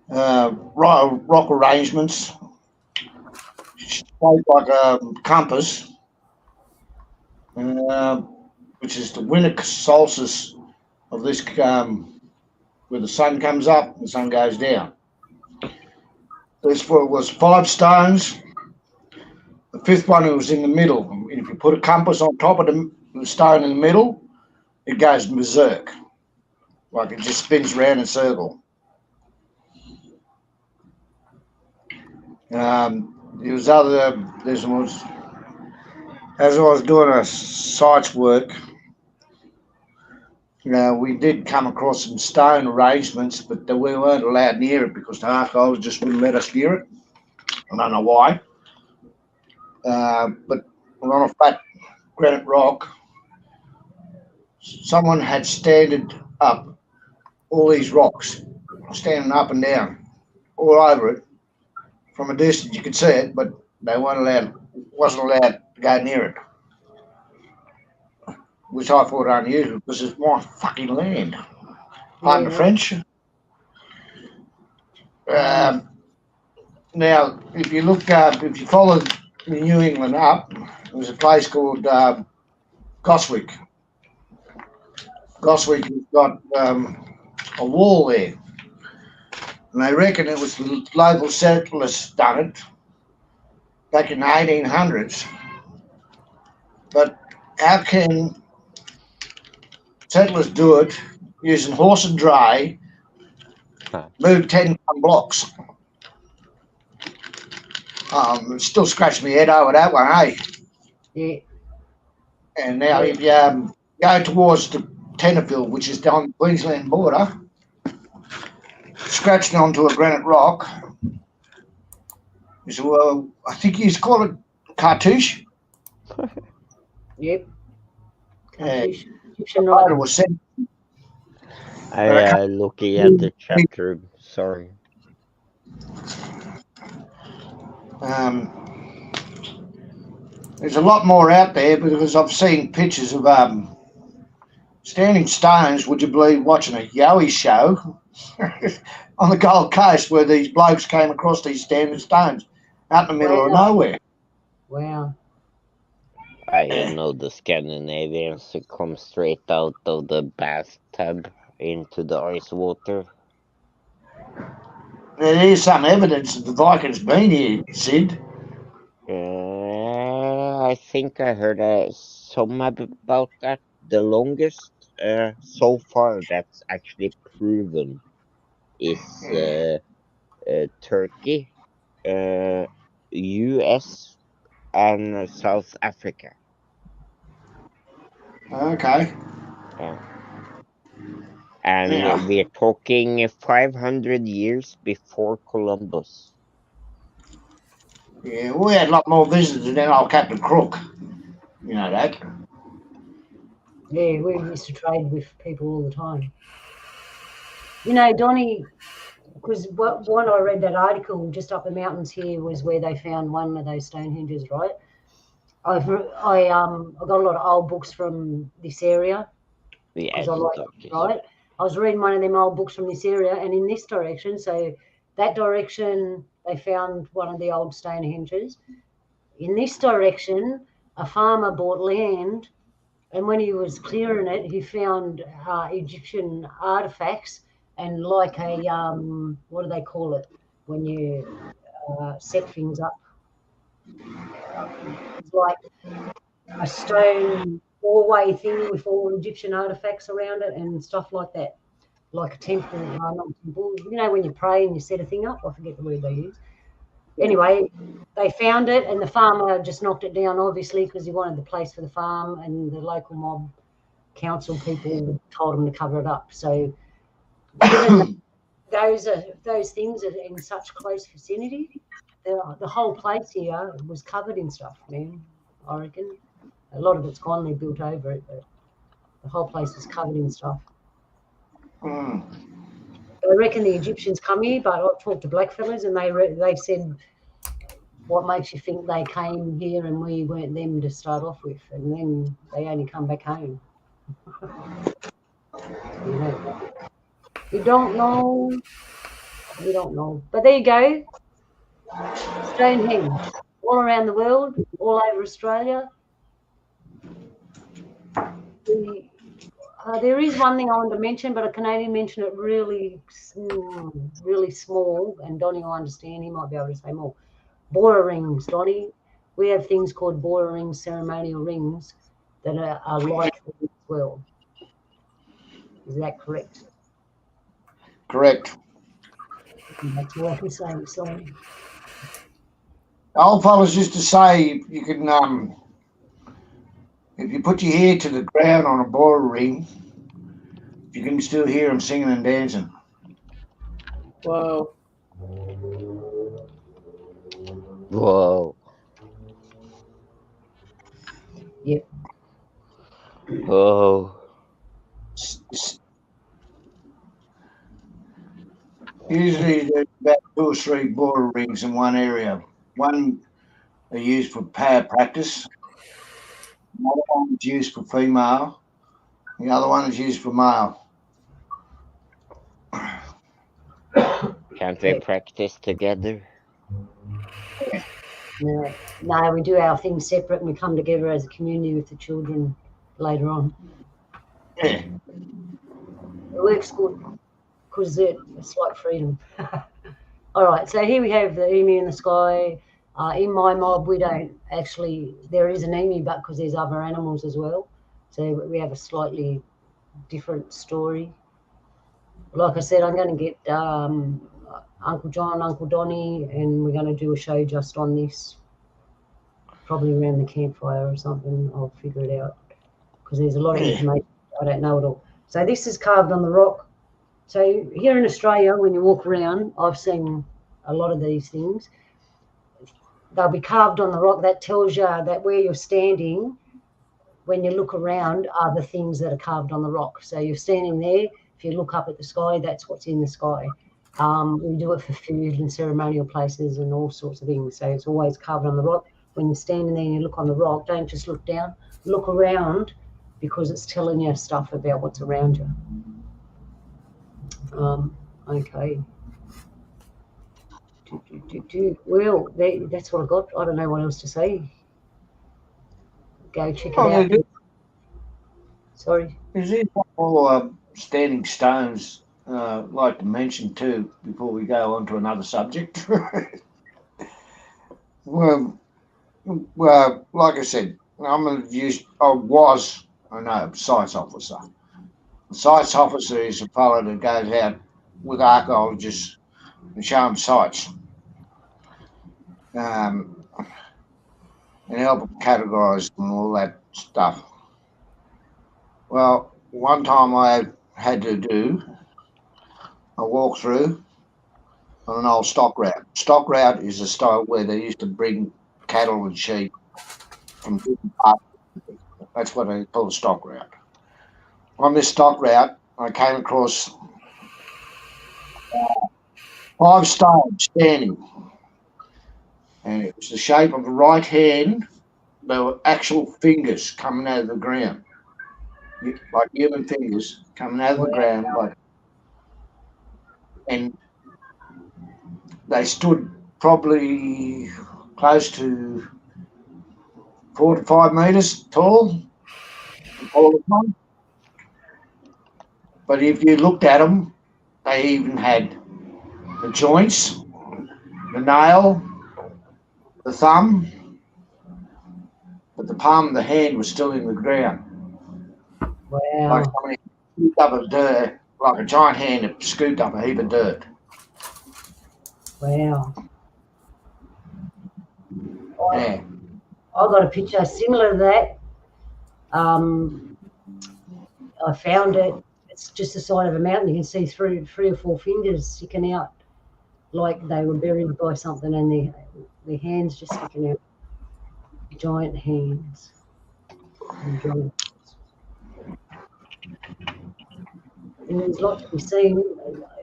rock arrangements shaped like a compass, which is the winter solstice of this, where the sun comes up and the sun goes down. This was 5 stones. The 5th one was in the middle. If you put a compass on top of the stone in the middle, it goes berserk. Like it just spins around in a circle. There was as I was doing a site's work, we did come across some stone arrangements, but we weren't allowed near it because the archaeologists just wouldn't let us near it. I don't know why. But on a flat granite rock, someone had standed up all these rocks, standing up and down, all over it. From a distance, you could see it, but they wasn't allowed to go near it, which I thought unusual because it's my fucking land. Pardon the French. Now, if you look, if you follow New England up, there's a place called Goswick. Goswick has got a wall there, and they reckon it was the local settlers done it back in the 1800s. But how can settlers do it using horse and dray, move 10-ton blocks? Still scratch my head over that one, eh? Yeah. And now if you go towards the Tenterfield, which is down the Queensland border, scratching onto a granite rock, is, well, I think you call it cartouche. Yep. Cartouche. Egyptian writing. Was sent. I looking at the chapter. Sorry. There's a lot more out there because I've seen pictures of standing stones, would you believe, watching a Yowie show on the Gold Coast where these blokes came across these standing stones out in the middle of nowhere. Wow. I know the Scandinavians who come straight out of the bathtub into the ice water. There is some evidence that the Vikings been here, Sid. I think I heard some about that. The longest so far that's actually proven is Turkey, US, and South Africa. Okay. Yeah. And Yeah. we're talking 500 years before Columbus. Yeah, we had a lot more visitors than old Captain Crook. You know that. Yeah, we used to trade with people all the time. You know, Donnie, because when I read that article, just up the mountains here was where they found one of those Stonehenges, right? I got a lot of old books from this area because Yes, I like Turkish. right. I was reading one of them old books from this area, and in this direction, so that direction they found one of the old Stonehenges. In this direction, a farmer bought land, and when he was clearing it, he found Egyptian artifacts and like a what do they call it when you set things up? It's like a stone four-way thing with all Egyptian artifacts around it and stuff like that, like a temple, not a temple. You know, when you pray and you set a thing up, I forget the word they use. Anyway, they found it, and the farmer just knocked it down, obviously, because he wanted the place for the farm, and the local mob council people told him to cover it up. So, given those things are in such close vicinity, the whole place here was covered in stuff, man. I reckon. A lot of it's gone, they built over it, but the whole place is covered in stuff. Mm. I reckon the Egyptians come here, but I've talked to blackfellas and they've said, what makes you think they came here and we weren't them to start off with, and then they only come back home. You don't know. You don't know. But there you go. Stonehenge, all around the world, all over Australia. There is one thing I wanted to mention, but I can only mention it really small, and Donnie will understand. He might be able to say more. Borer rings, Donnie. We have things called borer rings, ceremonial rings, that are like them as well. Is that correct? Correct. That's all I can say. Sorry. The old fellas used to say you can, if you put your ear to the ground on a borer ring, you can still hear them singing and dancing. Whoa. Whoa. Yep. Oh. Usually there's about 2 or 3 borer rings in one area. One are used for power practice. Another one is used for female. The other one is used for male. Can't they practice together? No, we do our things separate and we come together as a community with the children later on. Yeah. It works good because it's like freedom. All right, so here we have the emu in the sky. In my mob, we don't actually, there is an emu, but because there's other animals as well. So we have a slightly different story. Like I said, I'm going to get Uncle John, Uncle Donnie, and we're going to do a show just on this, probably around the campfire or something. I'll figure it out because there's a lot of information. I don't know it all. So this is carved on the rock. So here in Australia, when you walk around, I've seen a lot of these things. They'll be carved on the rock. That tells you that where you're standing, when you look around, are the things that are carved on the rock. So you're standing there. If you look up at the sky, that's what's in the sky. We do it for food and ceremonial places and all sorts of things. So it's always carved on the rock. When you're standing there and you look on the rock, don't just look down. Look around because it's telling you stuff about what's around you. Okay. Well, that's what I got. I don't know what else to say. go check it Oh, out. there's Sorry. these more standing stones I'd like to mention too before we go on to another subject. well, like I said, I was a science officer. A science officer is a fellow that goes out with archaeologists and show them sites. And help them categorise and all that stuff. Well, one time I had to do a walkthrough on an old stock route. Stock route is a style where they used to bring cattle and sheep from different parts. That's what they call a stock route. On this stock route, I came across 5 stones standing, and it was the shape of a right hand. There were actual fingers coming out of the ground, like human fingers coming out of the ground, and they stood probably close to 4 to 5 meters tall, all of them. But if you looked at them, they even had the joints, the nail, the thumb, but the palm of the hand was still in the ground. Wow. Like somebody scooped up a dirt, like a giant hand that scooped up a heap of dirt. Wow. Yeah. I got a picture similar to that. I found it. It's just the side of a mountain. You can see through 3 or 4 fingers sticking out, like they were buried by something, and their hands just sticking out. Giant hands. And there's lots to be seen.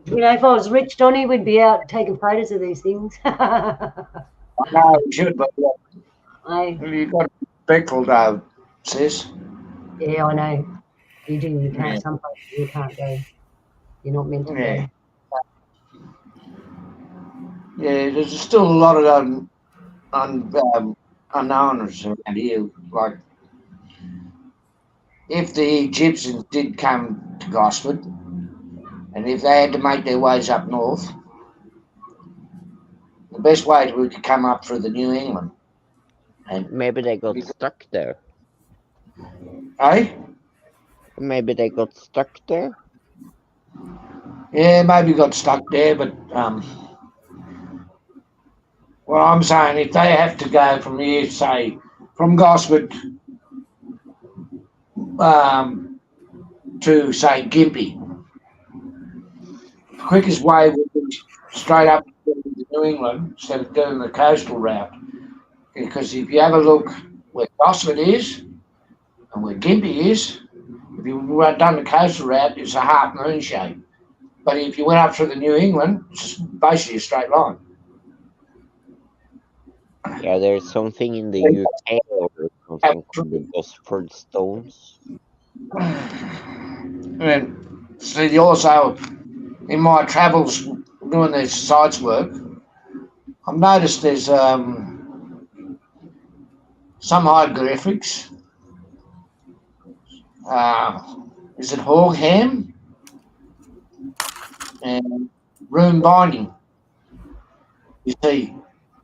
You know, if I was rich, Donny, we'd be out taking photos of these things. I know you should, but I, you've got to be respectful, though, sis. yeah, I know. You do. You can't. Some places you can't go. You're not meant to Yeah. go. Yeah, there's still a lot of unknowns around here. Like, if the Egyptians did come to Gosford, and if they had to make their ways up north, the best way would to come up through the New England. And Maybe they got stuck there. eh? Maybe they got stuck there. Yeah, maybe got stuck there, but well, I'm saying if they have to go from here, say from Gosford to say Gympie, the quickest way would be straight up to New England instead of doing the coastal route. Because if you have a look where Gosford is and where Gympie is, if you had done the coastal route, it's a half moon shape. But if you went up through the New England, it's basically a straight line. Yeah, there's something in the UK or something called the Gosford Stones. And see, also in my travels doing this sites work, I've noticed there's some hieroglyphics. Is it Horgham? And rune binding. You see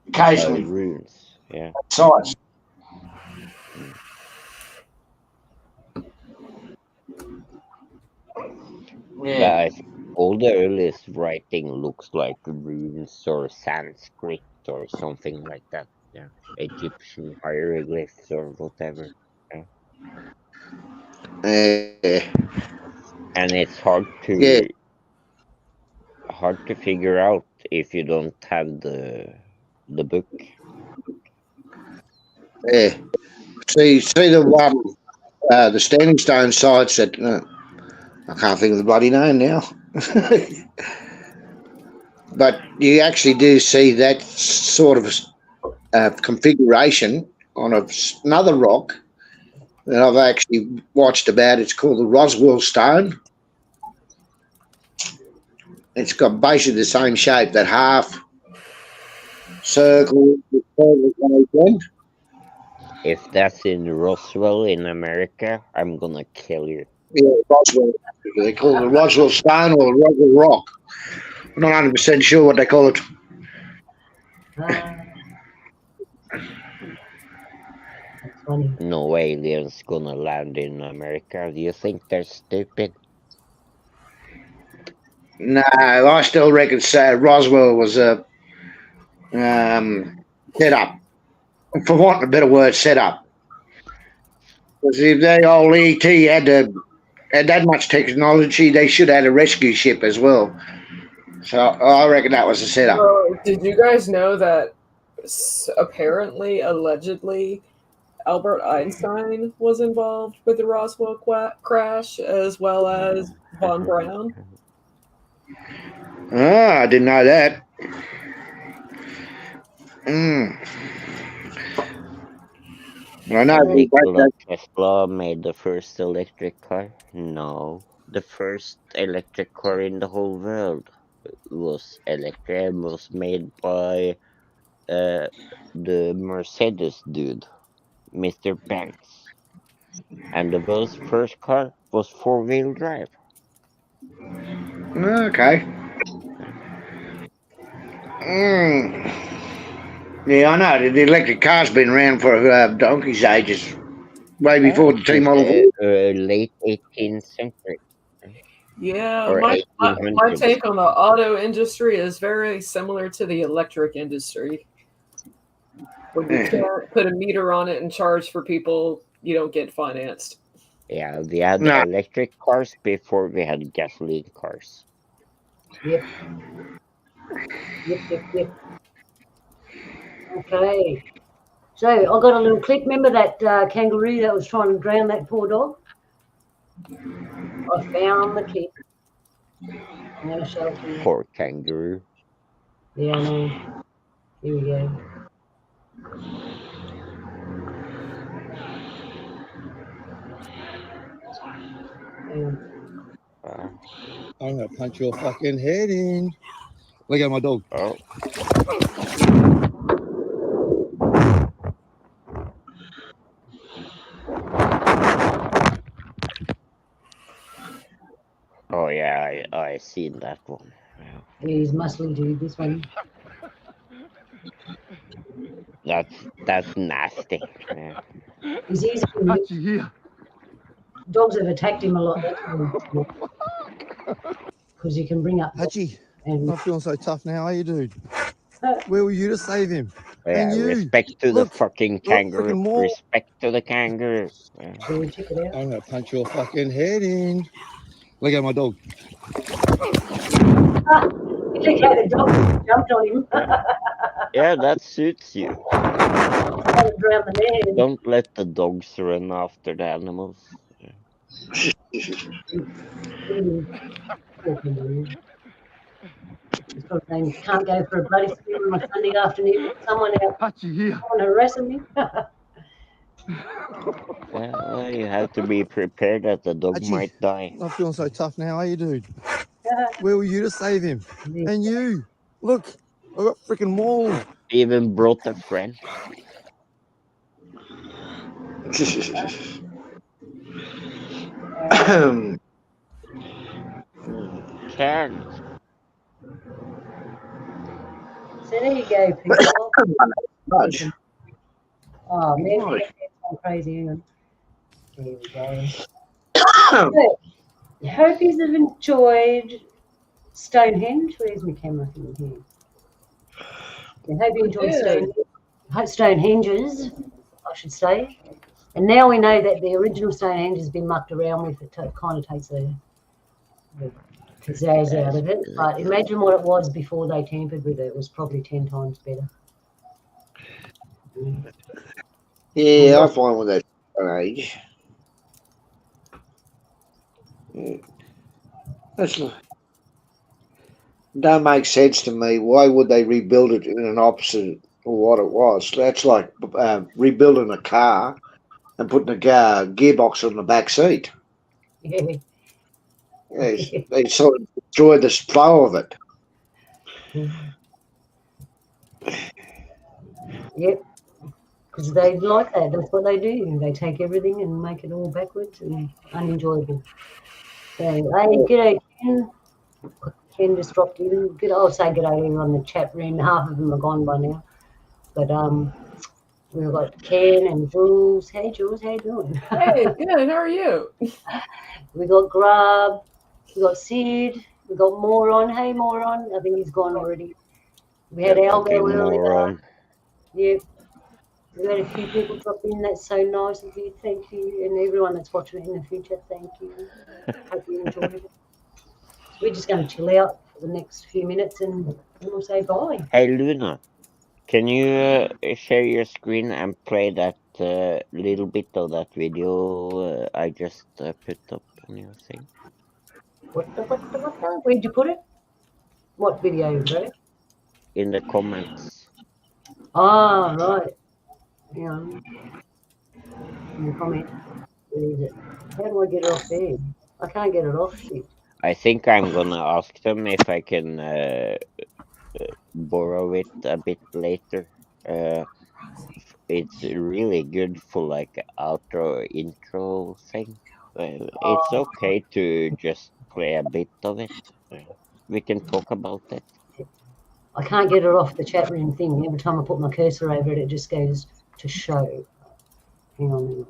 occasionally Runes, yeah. sites. Yeah. But I think all the earliest writing looks like runes or Sanskrit or something like that. Yeah, Egyptian hieroglyphs or whatever. Yeah. And it's hard to figure out if you don't have the book. Yeah. See the one, the standing stone sites that I can't think of the bloody name now. But you actually do see that sort of configuration on another rock that I've actually watched about. It's called the Roswell Stone. It's got basically the same shape, that half circle. If that's in Roswell in America, I'm gonna kill you. Yeah, Roswell. They call it the Roswell Stone or the Roswell Rock. I'm not 100% sure what they call it. That's funny. No aliens gonna land in America. Do you think they're stupid? No, I still reckon Roswell was a set up. For want of a better word, set up. Because if they old ET had that much technology, they should have had a rescue ship as well. So I reckon that was a setup. So, did you guys know that apparently, allegedly, Albert Einstein was involved with the Roswell crash, as well as von Braun? Ah, I didn't know that. I know. Nikola Tesla made the first electric car. No, the first electric car in the whole world was electric and was made by the Mercedes dude, Mr. Benz. And the world's first car was four-wheel drive. Okay. Yeah, I know. The electric car's been around for donkey's ages, way before the T-Model. Late 18th century. Yeah, Or my 1800s. take on the auto industry is very similar to the electric industry. When you can't put a meter on it and charge for people, you don't get financed. Yeah, we had No. electric cars before we had gasoline cars. Yep. Okay. So I got a little clip. Remember that kangaroo that was trying to drown that poor dog? I found the clip. I'm going to show it to you. Poor kangaroo. Yeah, I know. Here we go. I'm gonna punch your fucking head in. Look at my dog. Oh. Oh yeah, I seen that one. Yeah, he's muscly dude, this one. That's nasty. Yeah. He's easy to use. Dogs have attacked him a lot. Because you can bring up. Hachi, and I'm feeling so tough now, are you, dude? Where were you to save him? Yeah, And you, respect to look, the fucking kangaroo. freaking mole. Respect to the kangaroo. Yeah. Shall we check it out? I'm gonna punch your fucking head in. Look at my dog. Look how the dog jumped on him. Yeah, that suits you. Around the man. Don't let the dogs run after the animals. He's probably saying, can't go for a bloody swim on a Sunday afternoon. Someone out harassing me. Well, you have to be prepared that the dog Hachi, might die. I'm feeling so tough now, are you, dude? Where were you to save him? And you, look, I got freaking mauled. Even brought a friend. Can. So there you go, people. Oh, man, that's gone crazy. Hang on. There we go. So, I hope you have enjoyed Stonehenge. Where's my camera thing here? I hope you enjoyed Stonehenges, I should say. And now we know that the original Stonehenge has been mucked around with. It kind of takes the pizzazz out of it. But imagine what it was before they tampered with it. It was probably 10 times better. Yeah, I find with that age. That's don't make sense to me. Why would they rebuild it in an opposite of what it was? That's like rebuilding a car and putting a gearbox on the back seat. Yeah. They sort of destroy the flow of it. Yep. because they like that. That's what they do. They take everything and make it all backwards and unenjoyable. So, hey, g'day, Ken. Ken just dropped in. Good. I'll say g'day in on the chat room. Half of them are gone by now. But we've got Ken and Jules. Hey, Jules, how you doing? Hey, good. How are you? We got Grub. We got Sid. We got Moron. Hey, Moron. I think he's gone already. We had Okay, Algo earlier. moron. Yep. We had a few people drop in. That's so nice of you. Thank you. And everyone that's watching it in the future, thank you. Hope you enjoyed it. We're just going to chill out for the next few minutes and we'll say bye. Hey, Luna, can you share your screen and play that little bit of that video I just put up on your thing? What the? Where'd you put it? What video, bro? In the comments. Ah, right. Hang on. In the comment. Where is it? How do I get it off there? I can't get it off. Shit. I think I'm gonna ask them if I can borrow it a bit later. It's really good for like outro intro thing. It's okay to just play a bit of it. We can talk about it. I can't get it off the chat room thing. Every time I put my cursor over it, it just goes to show. Hang on.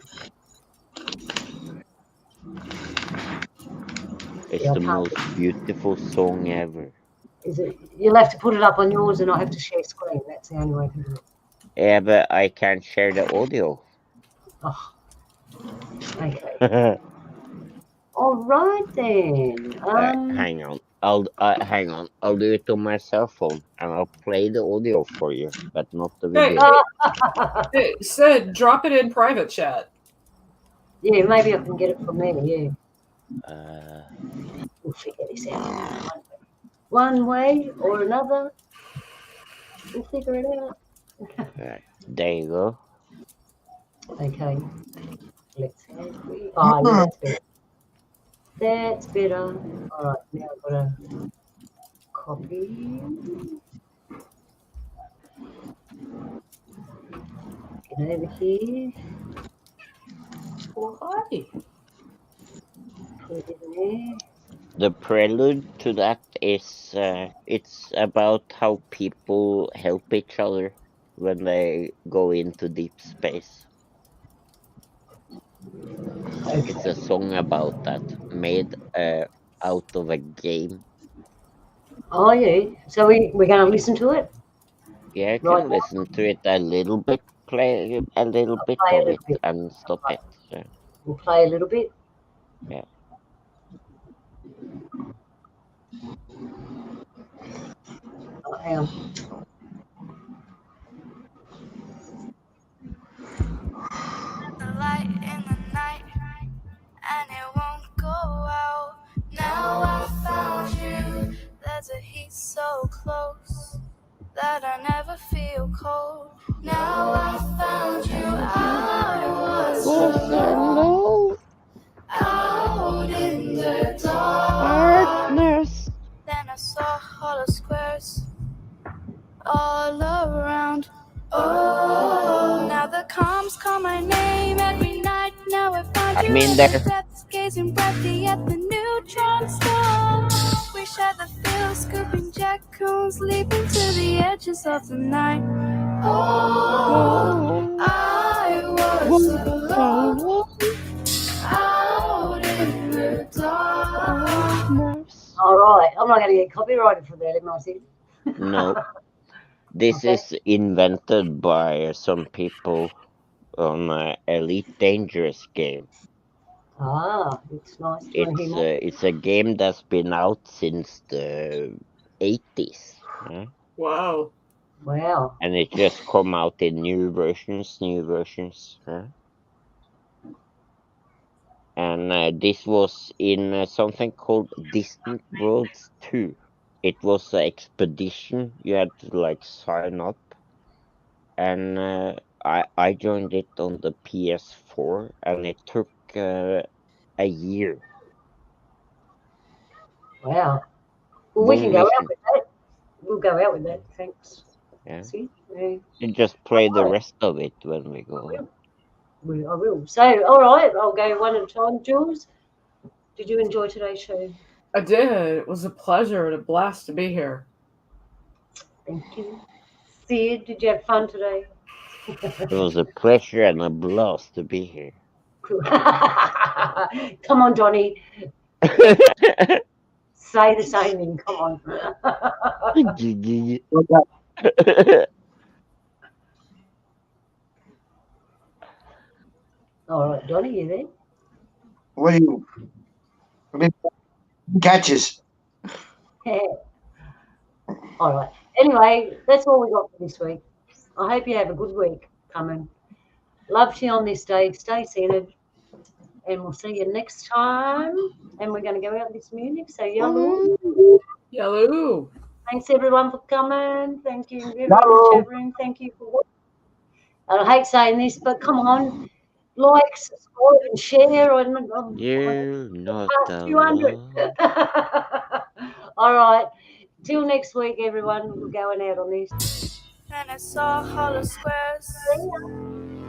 It's the most beautiful song ever. Is it? You'll have to put it up on yours, and I have to share screen. That's the only way I can do it. Yeah, but I can't share the audio. Oh. Okay. All right then. Hang on. I'll hang on. I'll do it on my cell phone, and I'll play the audio for you, but not the video. Hey, Sid, drop it in private chat. Yeah, maybe I can get it from there. Yeah. We'll figure this out. One way or another. We'll figure it out. There you go. Okay. Let's have yeah, that's better. That's better. All right, now I've got to copy. Get over here. Oh, hi. Put it in there. The prelude to that is it's about how people help each other when they go into deep space. Okay. It's a song about that, made out of a game. Oh yeah. So we're going to listen to it. Yeah, I can listen to it a little bit, play a little bit of it, and stop it. So. We'll play a little bit. Yeah. Oh, hang on. The light in the night, and it won't go out. Now I found you. There's a heat so close that I never feel cold. Now I found you. I was alone, out in the darkness. Then I saw hollow squares all around. Oh, now the calms call my name every night. Now I found you in the depths, gazing brightly at the neutron star. We shared the field, scooping jackals, leaping to the edges of the night. Oh, I was alone, out in the darkness. All right, I'm not going to get copyrighted for that, am I, Sid? No. This is invented by some people on Elite Dangerous game. Ah, it's nice. It's a game that's been out since the 80s. Huh? Wow. Wow. And it just come out in new versions. Huh? And this was in something called Distant Worlds 2. It was an expedition. You had to like sign up. And I joined it on the PS4, and it took a year. Wow. Well, we can go out with that. We'll go out with that. Thanks. Yeah. See? Yeah. You just play the Alright. rest of it when we go. I will. So, all right, I'll go one at a time. Jules, did you enjoy today's show? I did. It was a pleasure and a blast to be here. Thank you. Sid, did you have fun today? It was a pleasure and a blast to be here. Come on, Donnie. Say the same thing. Come on. All right, Donnie, you there? We catches. All right. Anyway, that's all we got for this week. I hope you have a good week coming. Love to you on this day. Stay centered. And we'll see you next time. And we're going to go out with this music. So, yellow. Yellow. Thanks, everyone, for coming. Thank you, everyone in the chat room. Thank you for watching. I hate saying this, but come on. Like, subscribe, and share. You're not past 200. All right. Till next week, everyone. We're going out on this. And I saw hollow squares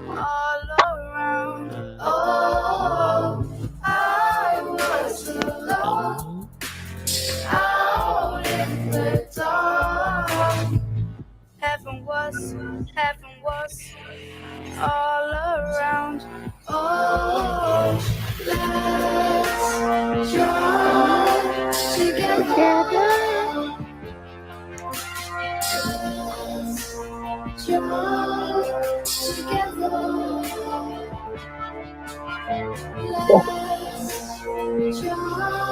all around. Oh, I was alone out in the dark. Heaven was all around. Oh, let's join together. Together, let's join.